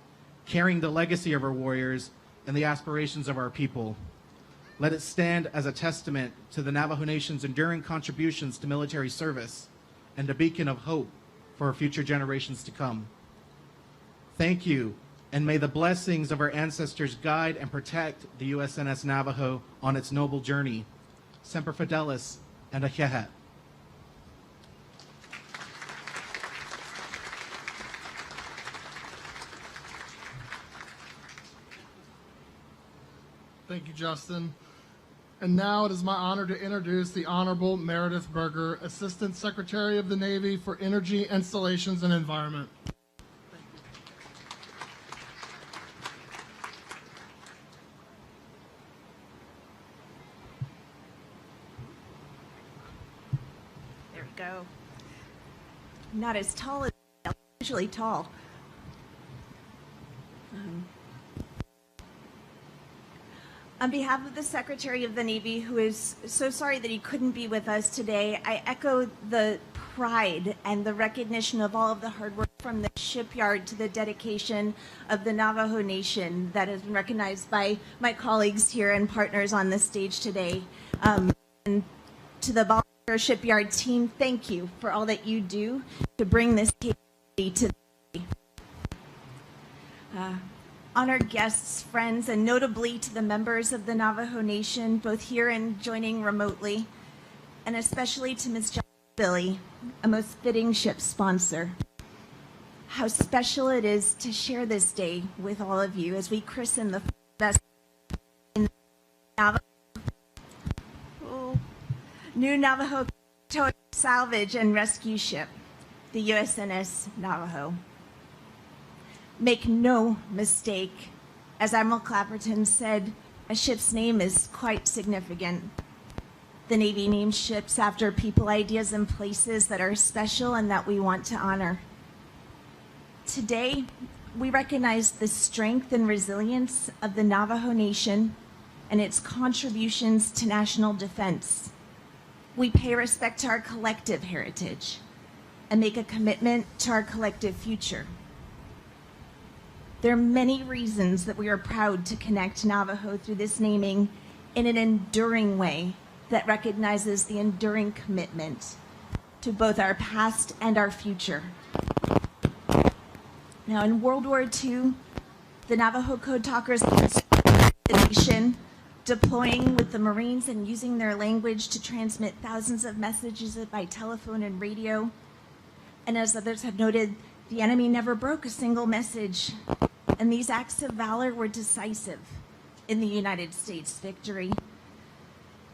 carrying the legacy of our warriors and the aspirations of our people. Let it stand as a testament to the Navajo Nation's enduring contributions to military service and a beacon of hope for future generations to come. Thank you, and may the blessings of our ancestors guide and protect the USNS Navajo on its noble journey. Semper Fidelis and Ahehet. Thank you, Justin. And now it is my honor to introduce the Honorable Meredith Berger, Assistant Secretary of the Navy for Energy, Installations, and Environment. There we go. Not as tall as I'm usually tall. On behalf of the Secretary of the Navy, who is so sorry that he couldn't be with us today, I echo the pride and the recognition of all of the hard work from the shipyard to the dedication of the Navajo Nation that has been recognized by my colleagues here and partners on the stage today. And to the volunteer shipyard team, thank you for all that you do to bring this capability to the Navy. Honored guests, friends, and notably to the members of the Navajo Nation, both here and joining remotely, and especially to Ms. John Billy, a most fitting ship sponsor. How special it is to share this day with all of you as we christen the vessel in the new Navajo towing, salvage, and rescue ship, the USNS Navajo. Make no mistake, as Admiral Clapperton said, a ship's name is quite significant. The Navy names ships after people, ideas, and places that are special and that we want to honor. Today, we recognize the strength and resilience of the Navajo Nation and its contributions to national defense. We pay respect to our collective heritage and make a commitment to our collective future. There are many reasons that we are proud to connect Navajo through this naming in an enduring way that recognizes the enduring commitment to both our past and our future. Now, in World War II, the Navajo Code Talkers the nation, deploying with the Marines and using their language to transmit thousands of messages by telephone and radio. And as others have noted, the enemy never broke a single message, and these acts of valor were decisive in the United States victory.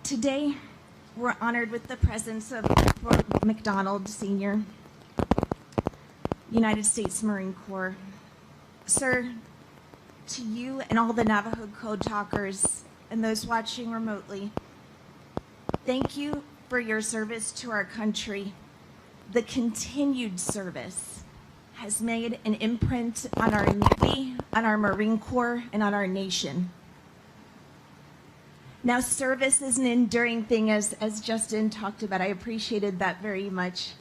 Today, we're honored with the presence of Fort McDonald, Sr., United States Marine Corps. Sir, to you and all the Navajo Code Talkers and those watching remotely, thank you for your service to our country. The continued service has made an imprint on our Navy, on our Marine Corps, and on our nation. Now, service is an enduring thing, as Justin talked about. I appreciated that very much.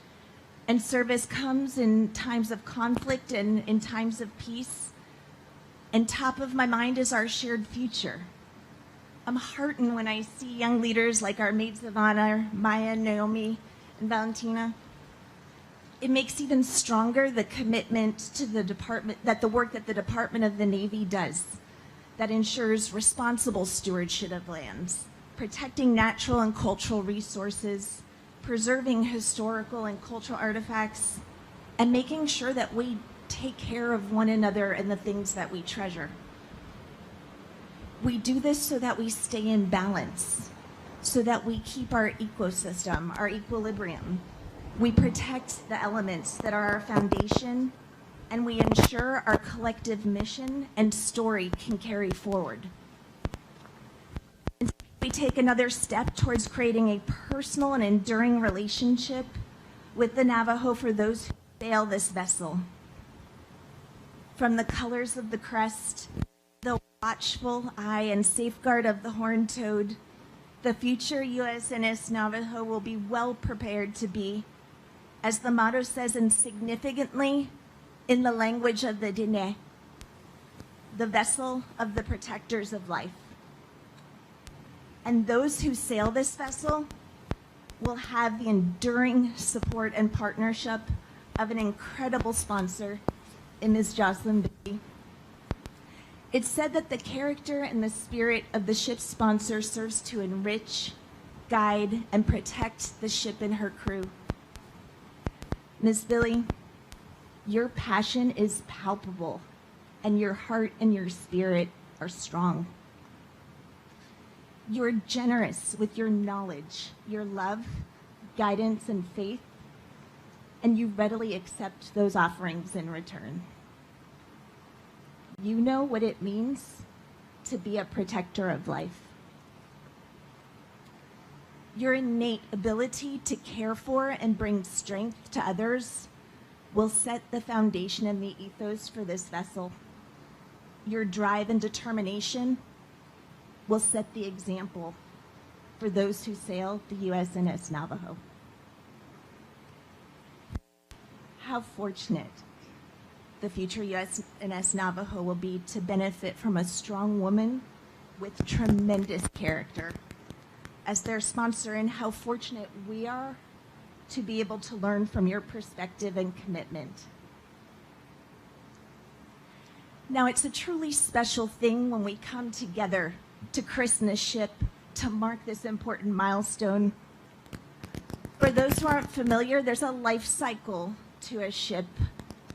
And service comes in times of conflict and in times of peace. And top of my mind is our shared future. I'm heartened when I see young leaders like our maids of honor, Maya, Naomi, and Valentina. It makes even stronger the commitment to the department, that the work that the Department of the Navy does, that ensures responsible stewardship of lands, protecting natural and cultural resources, preserving historical and cultural artifacts, and making sure that we take care of one another and the things that we treasure. We do this so that we stay in balance, so that we keep our ecosystem, our equilibrium. We protect the elements that are our foundation, and we ensure our collective mission and story can carry forward. And we take another step towards creating a personal and enduring relationship with the Navajo for those who sail this vessel. From the colors of the crest, the watchful eye and safeguard of the horned toad, the future USNS Navajo will be well prepared to be, as the motto says, insignificantly in the language of the Diné, the vessel of the protectors of life. And those who sail this vessel will have the enduring support and partnership of an incredible sponsor in Ms. Jocelyn Bailey. It's said that the character and the spirit of the ship's sponsor serves to enrich, guide, and protect the ship and her crew. Ms. Billy, your passion is palpable, and your heart and your spirit are strong. You're generous with your knowledge, your love, guidance, and faith, and you readily accept those offerings in return. You know what it means to be a protector of life. Your innate ability to care for and bring strength to others will set the foundation and the ethos for this vessel. Your drive and determination will set the example for those who sail the USNS Navajo. How fortunate the future USNS Navajo will be to benefit from a strong woman with tremendous character as their sponsor, and how fortunate we are to be able to learn from your perspective and commitment. Now, it's a truly special thing when we come together to christen a ship to mark this important milestone. For those who aren't familiar, there's a life cycle to a ship,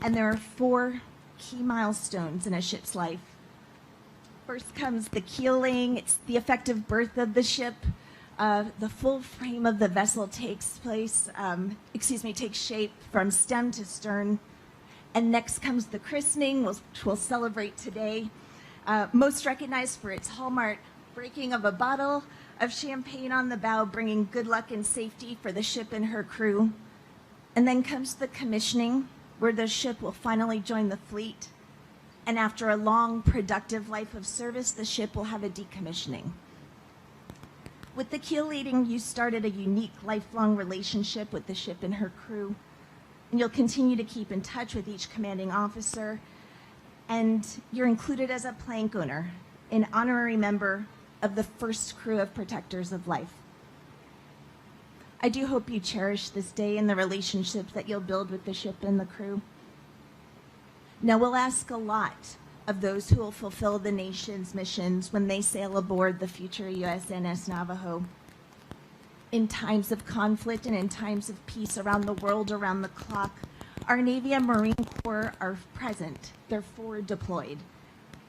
and there are 4 key milestones in a ship's life. First comes the keeling. It's the effective birth of the ship. The full frame of the vessel takes shape from stem to stern. And next comes the christening, which we'll celebrate today. Most recognized for its hallmark breaking of a bottle of champagne on the bow, bringing good luck and safety for the ship and her crew. And then comes the commissioning, where the ship will finally join the fleet. And after a long, productive life of service, the ship will have a decommissioning. With the keel leading, you started a unique lifelong relationship with the ship and her crew. And you'll continue to keep in touch with each commanding officer. And you're included as a plank owner, an honorary member of the first crew of Protectors of Life. I do hope you cherish this day and the relationships that you'll build with the ship and the crew. Now, we'll ask a lot of those who will fulfill the nation's missions when they sail aboard the future USNS Navajo. In times of conflict and in times of peace around the world, around the clock, our Navy and Marine Corps are present. They're forward deployed.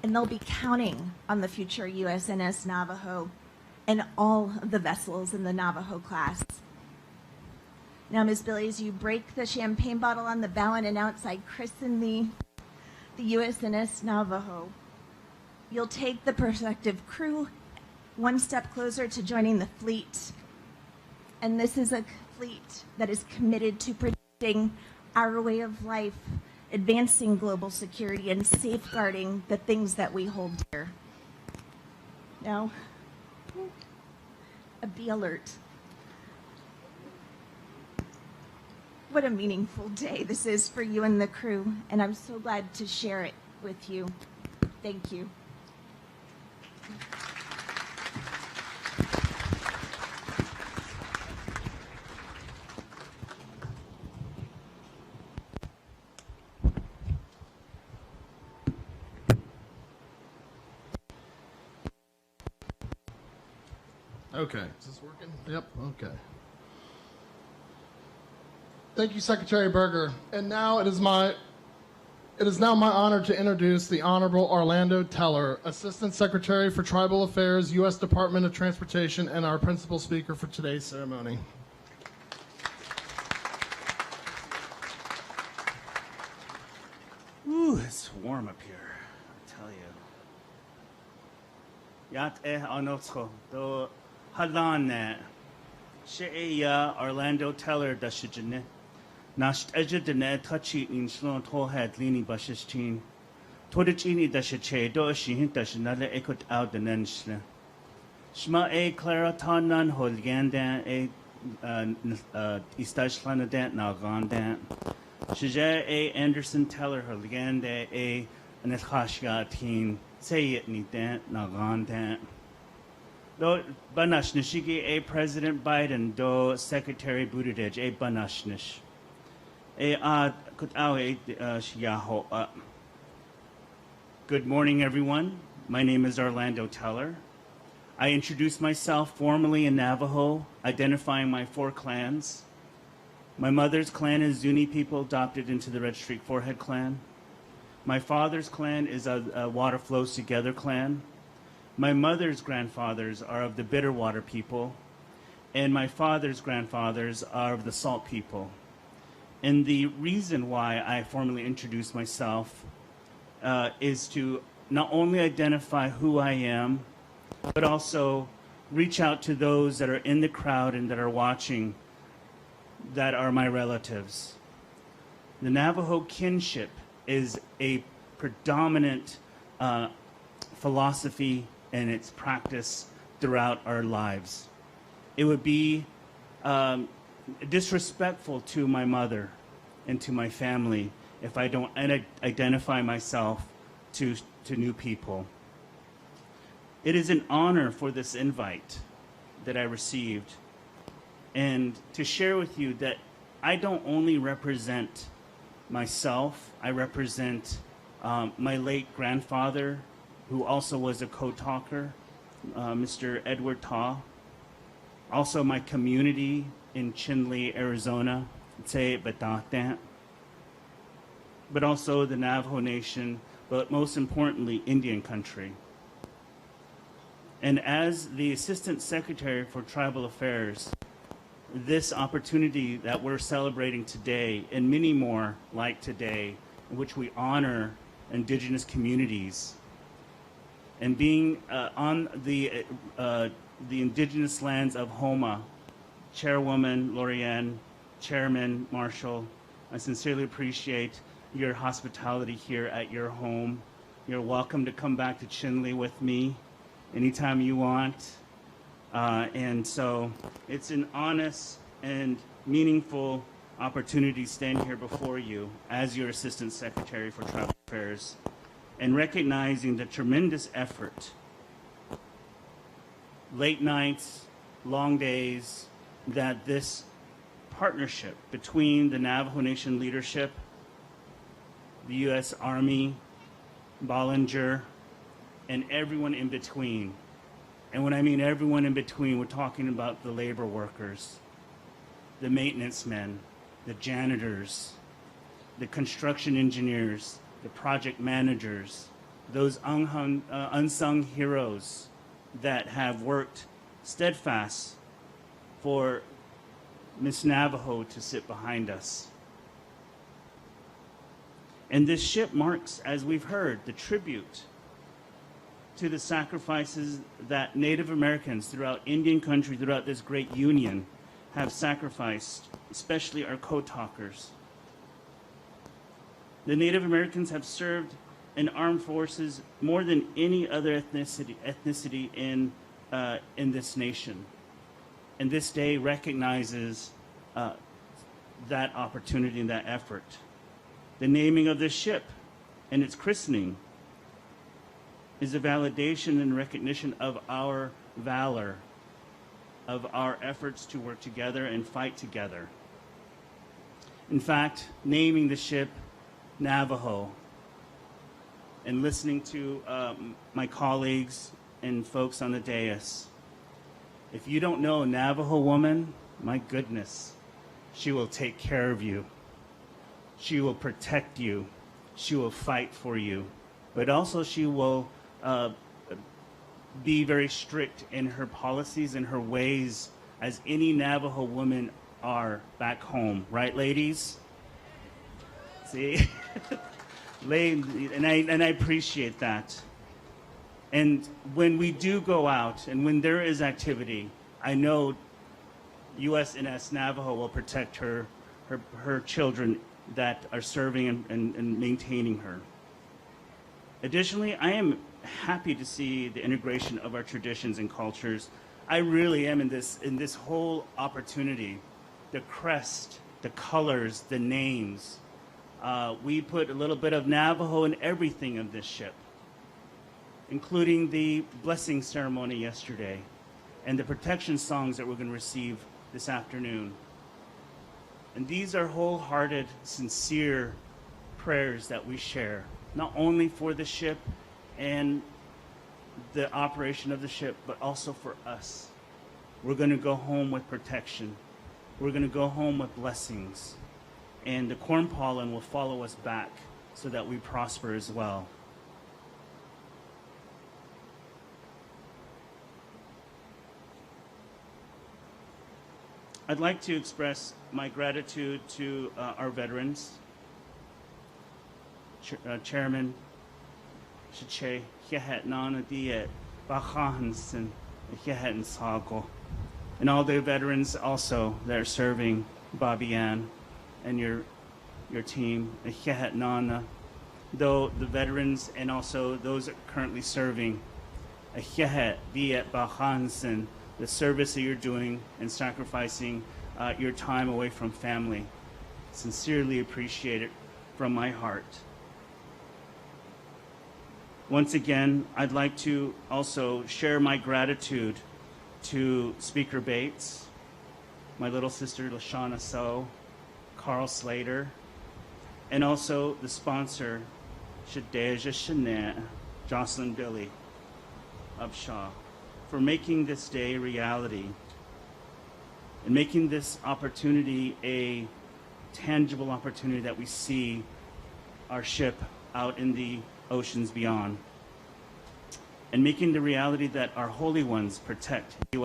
And they'll be counting on the future USNS Navajo and all of the vessels in the Navajo class. Now, Ms. Billy, as you break the champagne bottle on the bow and announce I christen the USNS Navajo, you'll take the prospective crew one step closer to joining the fleet. And this is a fleet that is committed to protecting our way of life, advancing global security, and safeguarding the things that we hold dear. Now, be alert. What a meaningful day this is for you and the crew, and I'm so glad to share it with you. Thank you. Okay, is this working? Yep, okay. Thank you, Secretary Berger. And now it is now my honor to introduce the Honorable Orlando Teller, Assistant Secretary for Tribal Affairs, U.S. Department of Transportation, and our principal speaker for today's ceremony. Ooh, it's warm up here, I tell you. Yat anotsko do halane. Sheya Orlando Teller dashijine. Nasht ejidene tachi in slon tohead lini bashishtin. Todichini dashiche do shihin dashinale ekot out the nensle. Shma clara tanan holgandan istashlanadant nagandant. Shije Anderson Teller holgande anethashgatin. Say it ni dant nagandant. Do banashnishigi President Biden do Secretary Buttigieg banashnish. Good morning, everyone. My name is Orlando Teller. I introduce myself formally in Navajo, identifying my 4 clans. My mother's clan is Zuni people adopted into the Red Streak Forehead clan. My father's clan is a Water Flows Together clan. My mother's grandfathers are of the Bitterwater people, and my father's grandfathers are of the Salt people. And the reason why I formally introduce myself is to not only identify who I am, but also reach out to those that are in the crowd and that are watching that are my relatives. The Navajo kinship is a predominant philosophy and its practice throughout our lives. It would be disrespectful to my mother and to my family if I don't identify myself to new people. It is an honor for this invite that I received, and to share with you that I don't only represent myself, I represent my late grandfather, who also was a code talker, Mr. Edward Taw, also my community in Chinle, Arizona, but also the Navajo Nation, but most importantly, Indian country. And as the Assistant Secretary for Tribal Affairs, this opportunity that we're celebrating today, and many more like today, in which we honor Indigenous communities, and being on the Indigenous lands of Homa, Chairwoman Lorianne, Chairman Marshall, I sincerely appreciate your hospitality here at your home. You're welcome to come back to Chinle with me anytime you want. And so it's an honest and meaningful opportunity to stand here before you as your Assistant Secretary for Tribal Affairs, and recognizing the tremendous effort, late nights, long days, that this partnership between the Navajo Nation leadership, the U.S. Army, Bollinger, and everyone in between. And when I mean everyone in between, we're talking about the labor workers, the maintenance men, the janitors, the construction engineers, the project managers, those unsung heroes that have worked steadfast for Miss Navajo to sit behind us. And this ship marks, as we've heard, the tribute to the sacrifices that Native Americans throughout Indian country, throughout this great union, have sacrificed, especially our code talkers. The Native Americans have served in armed forces more than any other ethnicity in this nation. And this day recognizes that opportunity and that effort. The naming of this ship and its christening is a validation and recognition of our valor, of our efforts to work together and fight together. In fact, naming the ship Navajo and listening to my colleagues and folks on the dais, if you don't know a Navajo woman, my goodness, she will take care of you. She will protect you. She will fight for you. But also she will be very strict in her policies and her ways, as any Navajo women are back home. Right, ladies? See? And I appreciate that. And when we do go out and when there is activity, I know USNS Navajo will protect her children that are serving and maintaining her. Additionally, I am happy to see the integration of our traditions and cultures. I really am in this whole opportunity. The crest, the colors, the names. We put a little bit of Navajo in everything of this ship, including the blessing ceremony yesterday and the protection songs that we're going to receive this afternoon. And these are wholehearted, sincere prayers that we share, not only for the ship and the operation of the ship, but also for us. We're going to go home with protection. We're going to go home with blessings. And the corn pollen will follow us back so that we prosper as well. I'd like to express my gratitude to our veterans. Chairman Shiche Hyehet Nana Diet Bahansen Hyehet Sago, and all the veterans also that are serving, Bobby Ann and your team, Hyehet Nana, though the veterans and also those that are currently serving, the service that you're doing and sacrificing your time away from family. Sincerely appreciate it from my heart. Once again, I'd like to also share my gratitude to Speaker Bates, my little sister Lashana So, Carl Slater, and also the sponsor, Shadeja Shana, Jocelyn Billy of Shaw, for making this day a reality and making this opportunity a tangible opportunity that we see our ship out in the oceans beyond, and making the reality that our holy ones protect the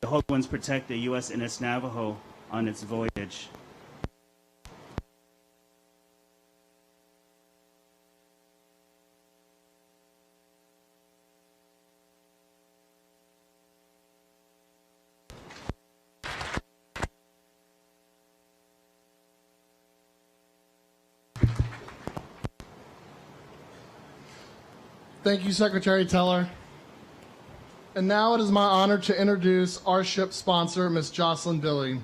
holy ones protect the USNS Navajo on its voyage. Thank you, Secretary Teller. And now it is my honor to introduce our ship sponsor, Ms. Jocelyn Billy.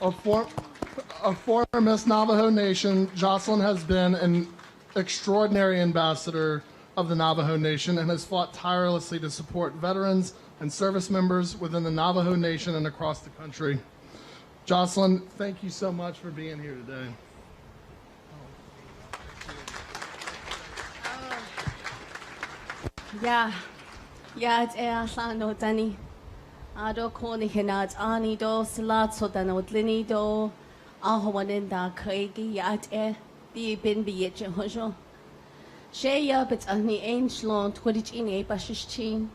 A former Miss Navajo Nation, Jocelyn has been an extraordinary ambassador of the Navajo Nation and has fought tirelessly to support veterans and service members within the Navajo Nation and across the country. Jocelyn, thank you so much for being here today. Lano Dani. Ado Koni Hinat Ani do Salat Sodano Lini do Ahawaninda Kaigi Yat Be Bin Be Yet Hojo. Shaya but Ani Angelon Twitch in a Bashichin.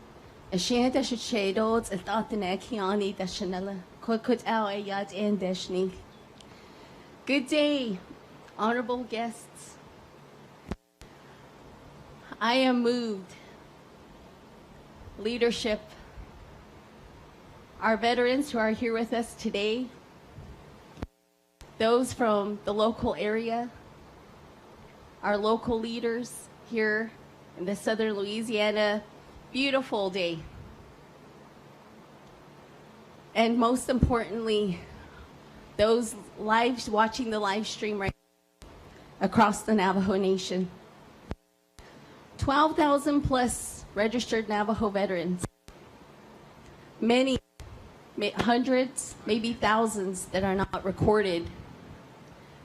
A shade that should shade odds at Atanekiani Dashanella. Could our Yat and Dashni. Good day, honorable guests. I am moved. Leadership, our veterans who are here with us today, those from the local area, our local leaders here in the southern Louisiana, beautiful day. And most importantly, those watching the live stream right now across the Navajo Nation. 12,000 plus registered Navajo veterans. Many, hundreds, maybe thousands that are not recorded.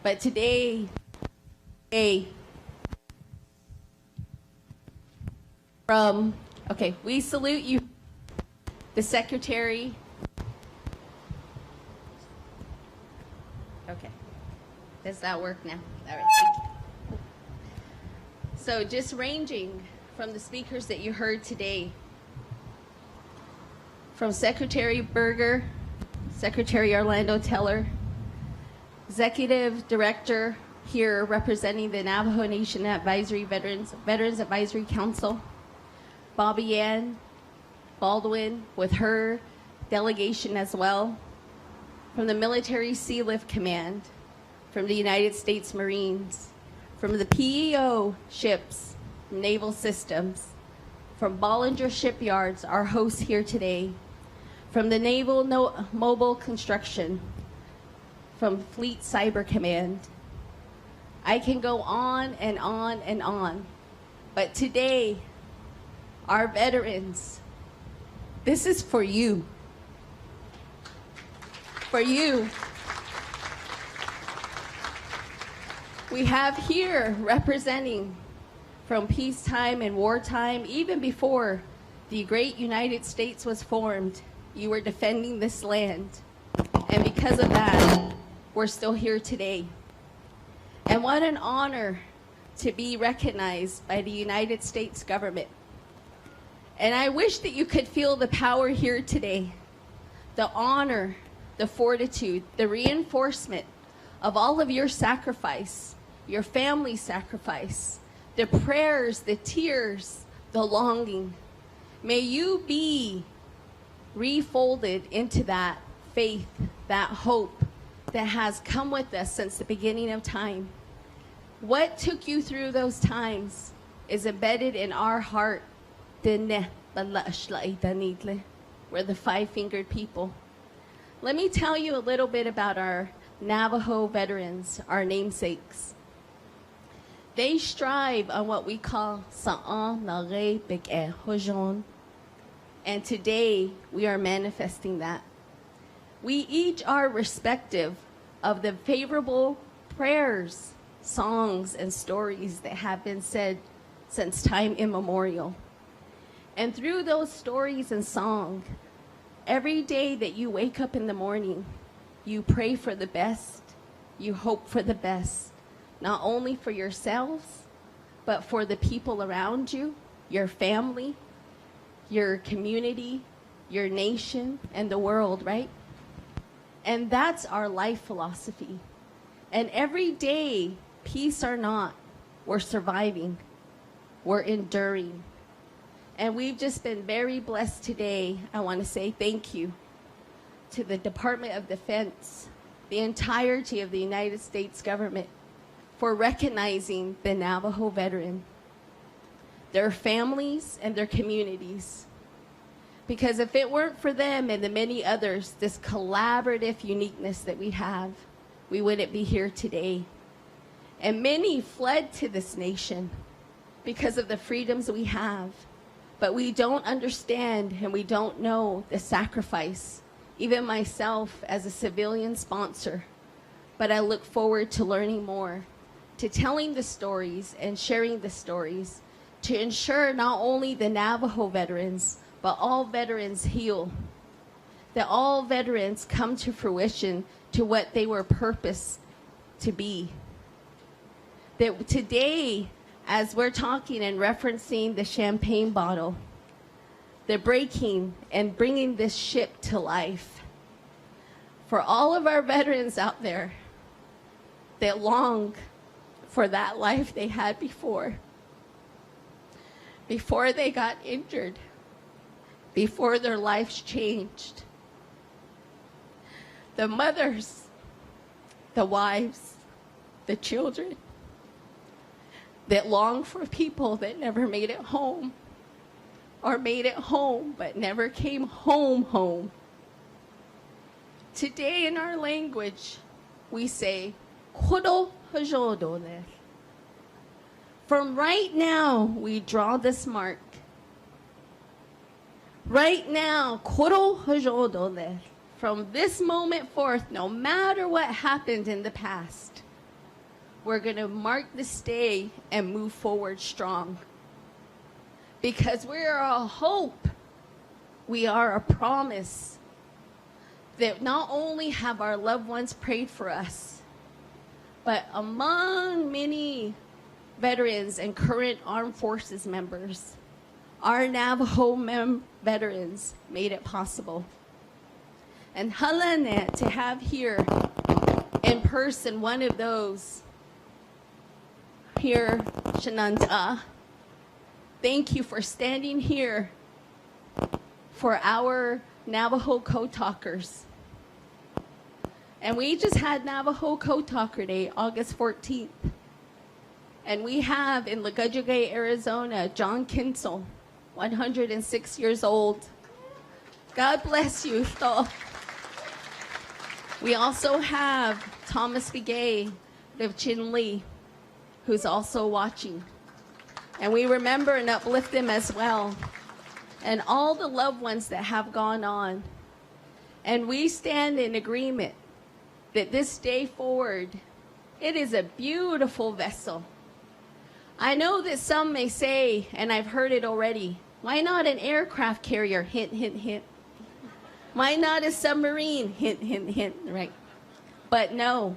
But today, we salute you, the Secretary. Okay, does that work now? All right, thank you. So just ranging from the speakers that you heard today, from Secretary Berger, Secretary Orlando Teller, Executive Director here representing the Navajo Nation Advisory Veterans Advisory Council, Bobby Ann Baldwin with her delegation as well, from the Military Sea Lift Command, from the United States Marines, from the PEO ships, Naval Systems, from Bollinger Shipyards, our hosts here today, from the Naval Mobile Construction, from Fleet Cyber Command. I can go on and on and on, but today, our veterans, this is for you. For you. We have here representing from peacetime and wartime, even before the great United States was formed, you were defending this land. And because of that, we're still here today. And what an honor to be recognized by the United States government. And I wish that you could feel the power here today, the honor, the fortitude, the reinforcement of all of your sacrifice, your family sacrifice, the prayers, the tears, the longing. May you be refolded into that faith, that hope that has come with us since the beginning of time. What took you through those times is embedded in our heart. We're the five-fingered people. Let me tell you a little bit about our Navajo veterans, our namesakes. They strive on what we call Sa'an Nare Beke Hojon. And today we are manifesting that. We each are respective of the favorable prayers, songs, and stories that have been said since time immemorial. And through those stories and song, every day that you wake up in the morning, you pray for the best, you hope for the best, not only for yourselves, but for the people around you, your family, your community, your nation, and the world, right? And that's our life philosophy. And every day, peace or not, we're surviving, we're enduring. And we've just been very blessed today. I want to say thank you to the Department of Defense, the entirety of the United States government, for recognizing the Navajo veteran, their families, and their communities. Because if it weren't for them and the many others, this collaborative uniqueness that we have, we wouldn't be here today. And many fled to this nation because of the freedoms we have. But we don't understand and we don't know the sacrifice, even myself as a civilian sponsor. But I look forward to learning more, to telling the stories and sharing the stories, to ensure not only the Navajo veterans, but all veterans heal, that all veterans come to fruition to what they were purposed to be. That today, as we're talking and referencing the champagne bottle, the breaking and bringing this ship to life, for all of our veterans out there that long for that life they had before they got injured, before their lives changed. The mothers, the wives, the children that long for people that never made it home, or made it home but never came home. Today in our language, we say, Kodo hajodole. From right now, we draw this mark. Right now, Kodo hajodole. From this moment forth, no matter what happened in the past, we're going to mark this day and move forward strong. Because we are a hope, we are a promise that not only have our loved ones prayed for us, but among many veterans and current armed forces members, our Navajo veterans made it possible. And Halanet, to have here in person one of those here, Shananta, thank you for standing here for our Navajo Code Talkers. And we just had Navajo Code Talker Day, August 14th. And we have in Lagudugay, Arizona, John Kinsel, 106 years old. God bless you, Tho. We also have Thomas Vigay of Chin Lee, who's also watching. And we remember and uplift them as well. And all the loved ones that have gone on. And we stand in agreement that this day forward, it is a beautiful vessel. I know that some may say, and I've heard it already, why not an aircraft carrier? Hint, hint, hint. Why not a submarine? Hint, hint, hint, right? But no.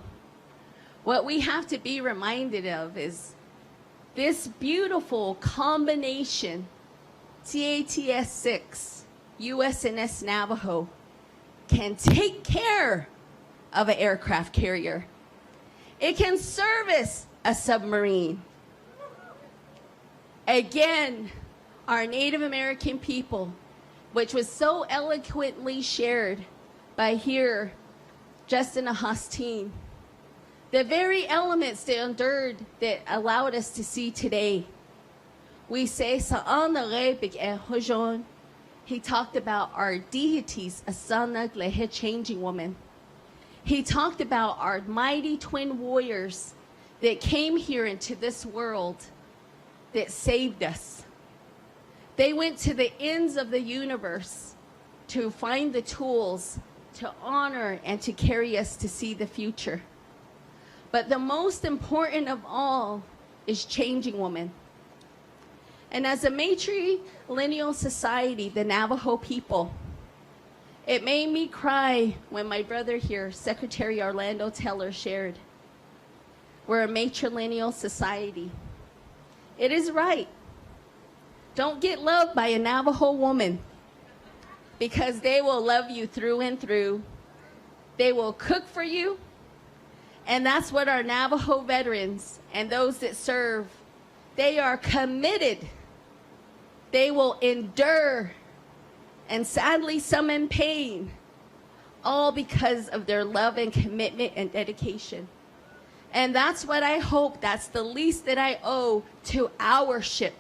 What we have to be reminded of is this beautiful combination, TATS-6, USNS Navajo, can take care of an aircraft carrier. It can service a submarine. Again, our Native American people, which was so eloquently shared by here, Justin Ahasteen, the very elements that endured that allowed us to see today. We say, Sa'an Rebik and Hojon, he talked about our deities, Asana Glehe, changing woman. He talked about our mighty twin warriors that came here into this world that saved us. They went to the ends of the universe to find the tools to honor and to carry us to see the future. But the most important of all is changing woman. And as a matrilineal society, the Navajo people, it made me cry when my brother here, Secretary Orlando Teller, shared, we're a matrilineal society. It is right. Don't get loved by a Navajo woman, because they will love you through and through. They will cook for you. And that's what our Navajo veterans and those that serve, they are committed. They will endure and sadly some in pain, all because of their love and commitment and dedication. And that's what I hope, that's the least that I owe to our ship.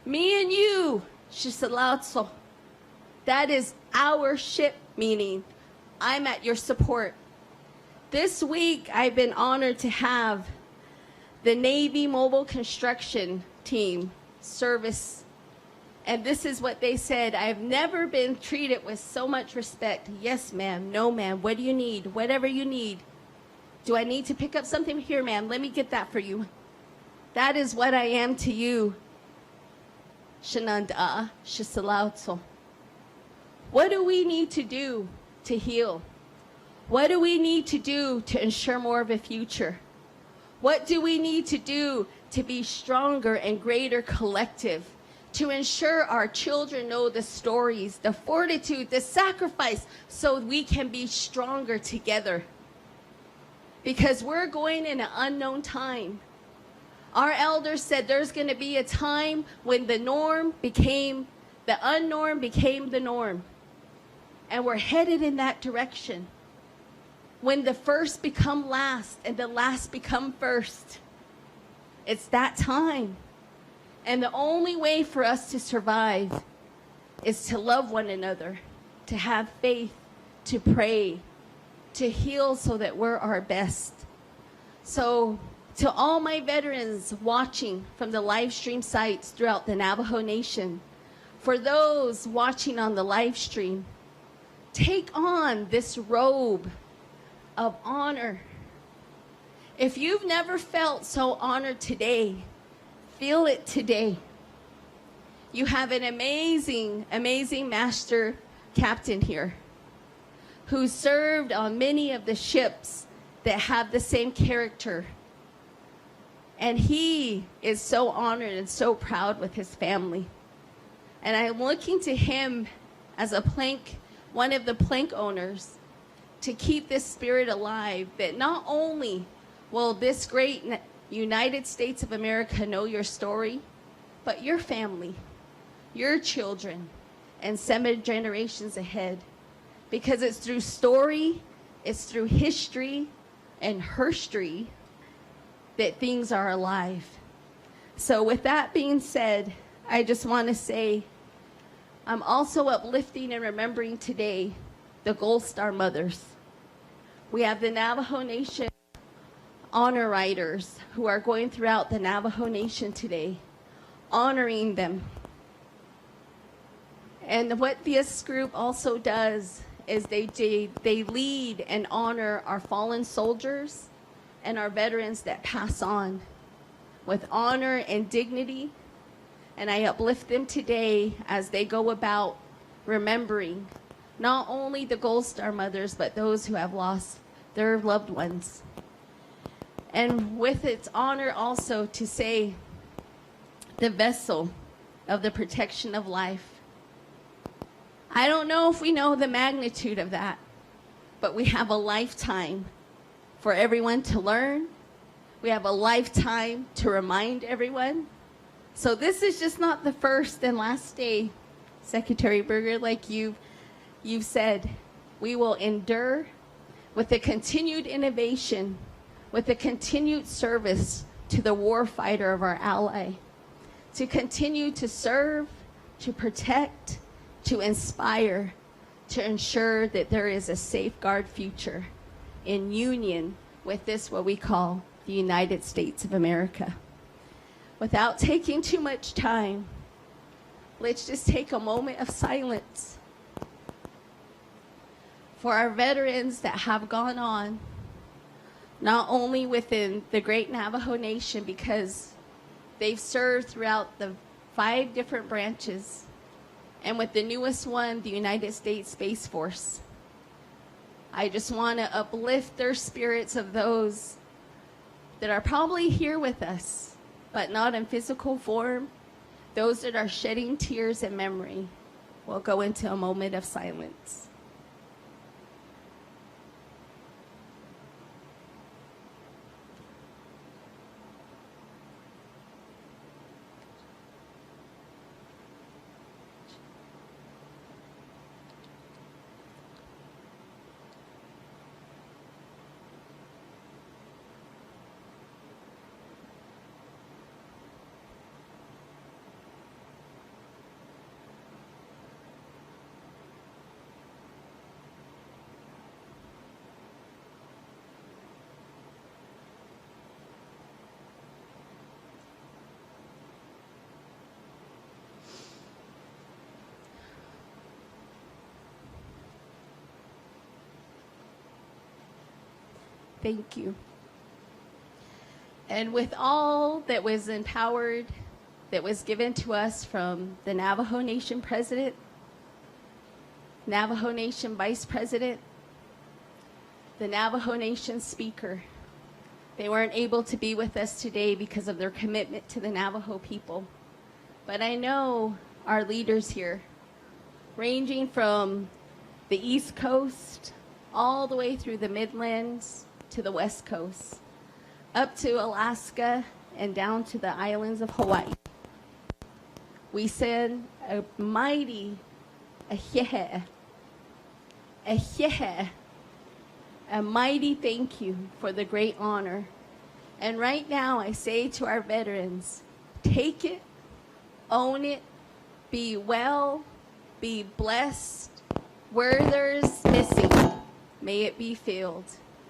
Me and you, Shisalatso. That is our ship, meaning I'm at your support. This week, I've been honored to have the Navy Mobile Construction Team service. And this is what they said. I've never been treated with so much respect. Yes, ma'am. No, ma'am. What do you need? Whatever you need. Do I need to pick up something? Here, ma'am. Let me get that for you. That is what I am to you. Shananda, Shisalauto. What do we need to do to heal? What do we need to do to ensure more of a future? What do we need to do to be stronger and greater collective? To ensure our children know the stories, the fortitude, the sacrifice, so we can be stronger together. Because we're going in an unknown time. Our elders said there's going to be a time when the unnorm became the norm. And we're headed in that direction. When the first become last and the last become first. It's that time. And the only way for us to survive is to love one another, to have faith, to pray, to heal so that we're our best. So to all my veterans watching from the live stream sites throughout the Navajo Nation, for those watching on the live stream, take on this robe of honor. If you've never felt so honored today, feel it today. You have an amazing, amazing master captain here who served on many of the ships that have the same character. And he is so honored and so proud with his family. And I'm looking to him as one of the plank owners, to keep this spirit alive, that not only will this great United States of America know your story, but your family, your children, and 7 generations ahead. Because it's through story, it's through history and herstory that things are alive. So with that being said, I just want to say, I'm also uplifting and remembering today the Gold Star mothers. We have the Navajo Nation honor riders who are going throughout the Navajo Nation today, honoring them. And what this group also does is they lead and honor our fallen soldiers and our veterans that pass on with honor and dignity. And I uplift them today as they go about remembering not only the Gold Star mothers, but those who have lost their loved ones. And with its honor also to say the vessel of the protection of life. I don't know if we know the magnitude of that, but we have a lifetime for everyone to learn. We have a lifetime to remind everyone. So this is just not the first and last day, Secretary Berger, like you've said. We will endure with the continued innovation with the continued service to the warfighter of our ally, to continue to serve, to protect, to inspire, to ensure that there is a safeguard future in union with this, what we call the United States of America. Without taking too much time, let's just take a moment of silence for our veterans that have gone on, not only within the great Navajo Nation, because they've served throughout the 5 different branches, and with the newest one, the United States Space Force. I just want to uplift their spirits of those that are probably here with us, but not in physical form. Those that are shedding tears in memory. We'll go into a moment of silence. Thank you. And with all that was empowered, that was given to us from the Navajo Nation President, Navajo Nation Vice President, the Navajo Nation Speaker, they weren't able to be with us today because of their commitment to the Navajo people. But I know our leaders here, ranging from the East Coast all the way through the Midlands to the West Coast, up to Alaska and down to the islands of Hawaii. We send a mighty ahihe, a mighty thank you for the great honor. And right now I say to our veterans, take it, own it, be well, be blessed. Where there's missing, may it be filled.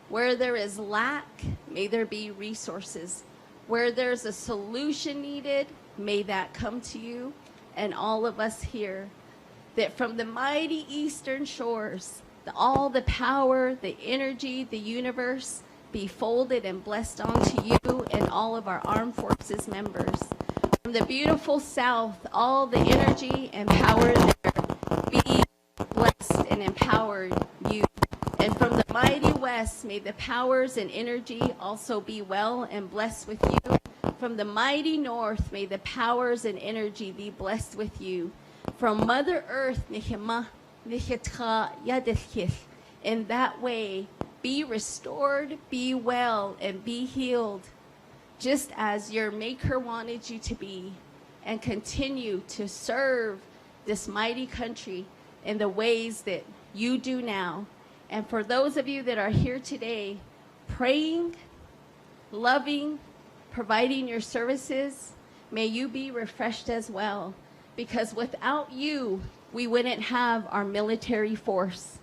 Where there is lack, may there be resources. Where there's a solution needed, may that come to you and all of us here. That from the mighty eastern shores, all the power, the energy, the universe be folded and blessed onto you and all of our armed forces members. From the beautiful south, all the energy and power there be blessed and empowered you. And from the mighty west, may the powers and energy also be well and blessed with you. From the mighty north, may the powers and energy be blessed with you. From Mother Earth, in that way, be restored, be well, and be healed, just as your Maker wanted you to be, and continue to serve this mighty country in the ways that you do now. And for those of you that are here today, praying, loving, providing your services, may you be refreshed as well. Because without you, we wouldn't have our military force.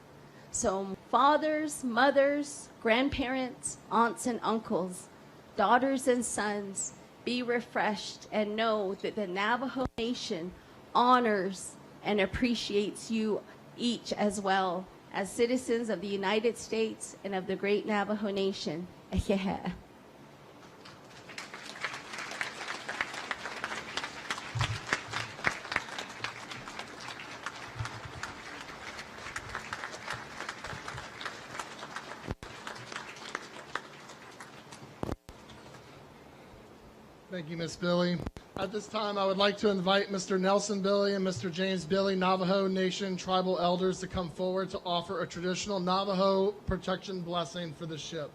So fathers, mothers, grandparents, aunts and uncles, daughters and sons, be refreshed and know that the Navajo Nation honors and appreciates you each as well as citizens of the United States and of the great Navajo Nation. Thank you, Miss Billy. At this time, I would like to invite Mr. Nelson Billy and Mr. James Billy, Navajo Nation tribal elders, to come forward to offer a traditional Navajo protection blessing for the ship.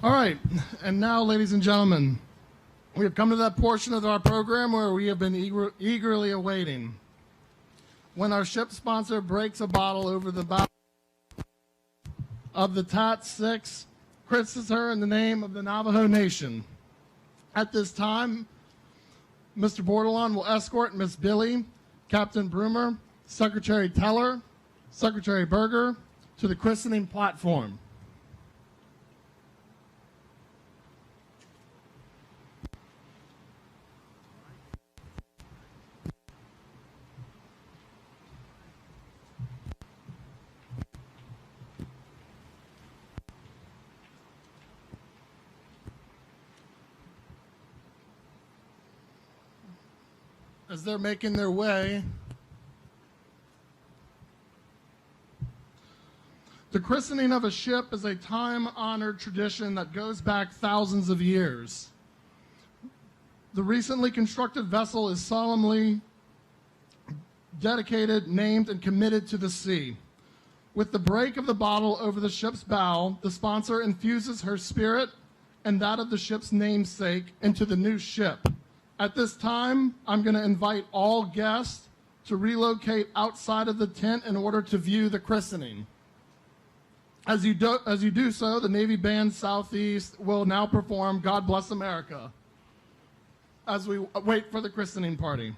All right, and now, ladies and gentlemen, we have come to that portion of our program where we have been eagerly awaiting. When our ship sponsor breaks a bottle over the bow of the TAT 6, christens her in the name of the Navajo Nation. At this time, Mr. Bordelon will escort Miss Billy, Captain Broomer, Secretary Teller, Secretary Berger to the christening platform. As they're making their way, the christening of a ship is a time-honored tradition that goes back thousands of years. The recently constructed vessel is solemnly dedicated, named, and committed to the sea. With the break of the bottle over the ship's bow, the sponsor infuses her spirit and that of the ship's namesake into the new ship. At this time, I'm going to invite all guests to relocate outside of the tent in order to view the christening. As you do so, the Navy Band Southeast will now perform God Bless America as we wait for the christening party.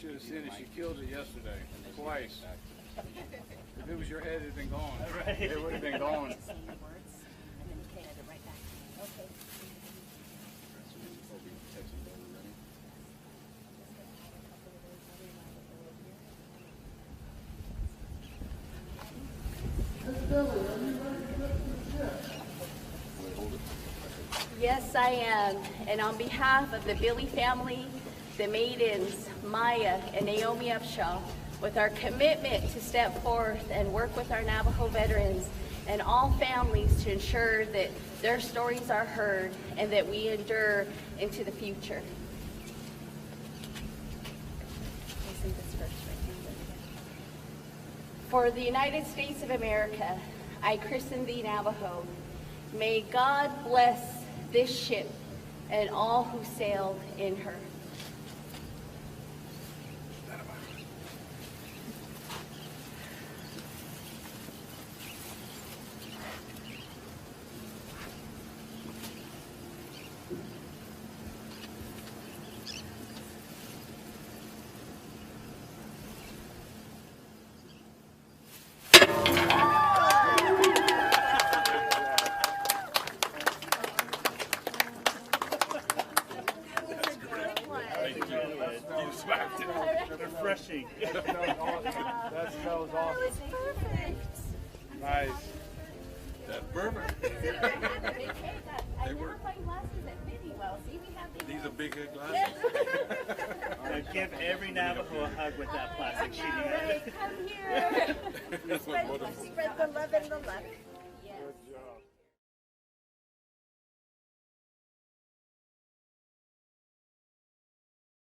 You should have seen it. She killed it yesterday, twice. If it was your head, it'd been gone. It would have been gone. Yes, Yes, I am. And on behalf of the Billy family, the Maidens, Maya and Naomi Upshaw, with our commitment to step forth and work with our Navajo veterans and all families to ensure that their stories are heard and that we endure into the future. For the United States of America, I christen thee Navajo. May God bless this ship and all who sail in her. Refreshing. That smells awesome. Perfect. Nice. That's perfect. They work. glasses that fit me well. See, we have these. These are big head glasses. Give every Navajo a hug with that plastic sheeting. Come here. That's wonderful. Spread the love and the luck. Yes. Good job.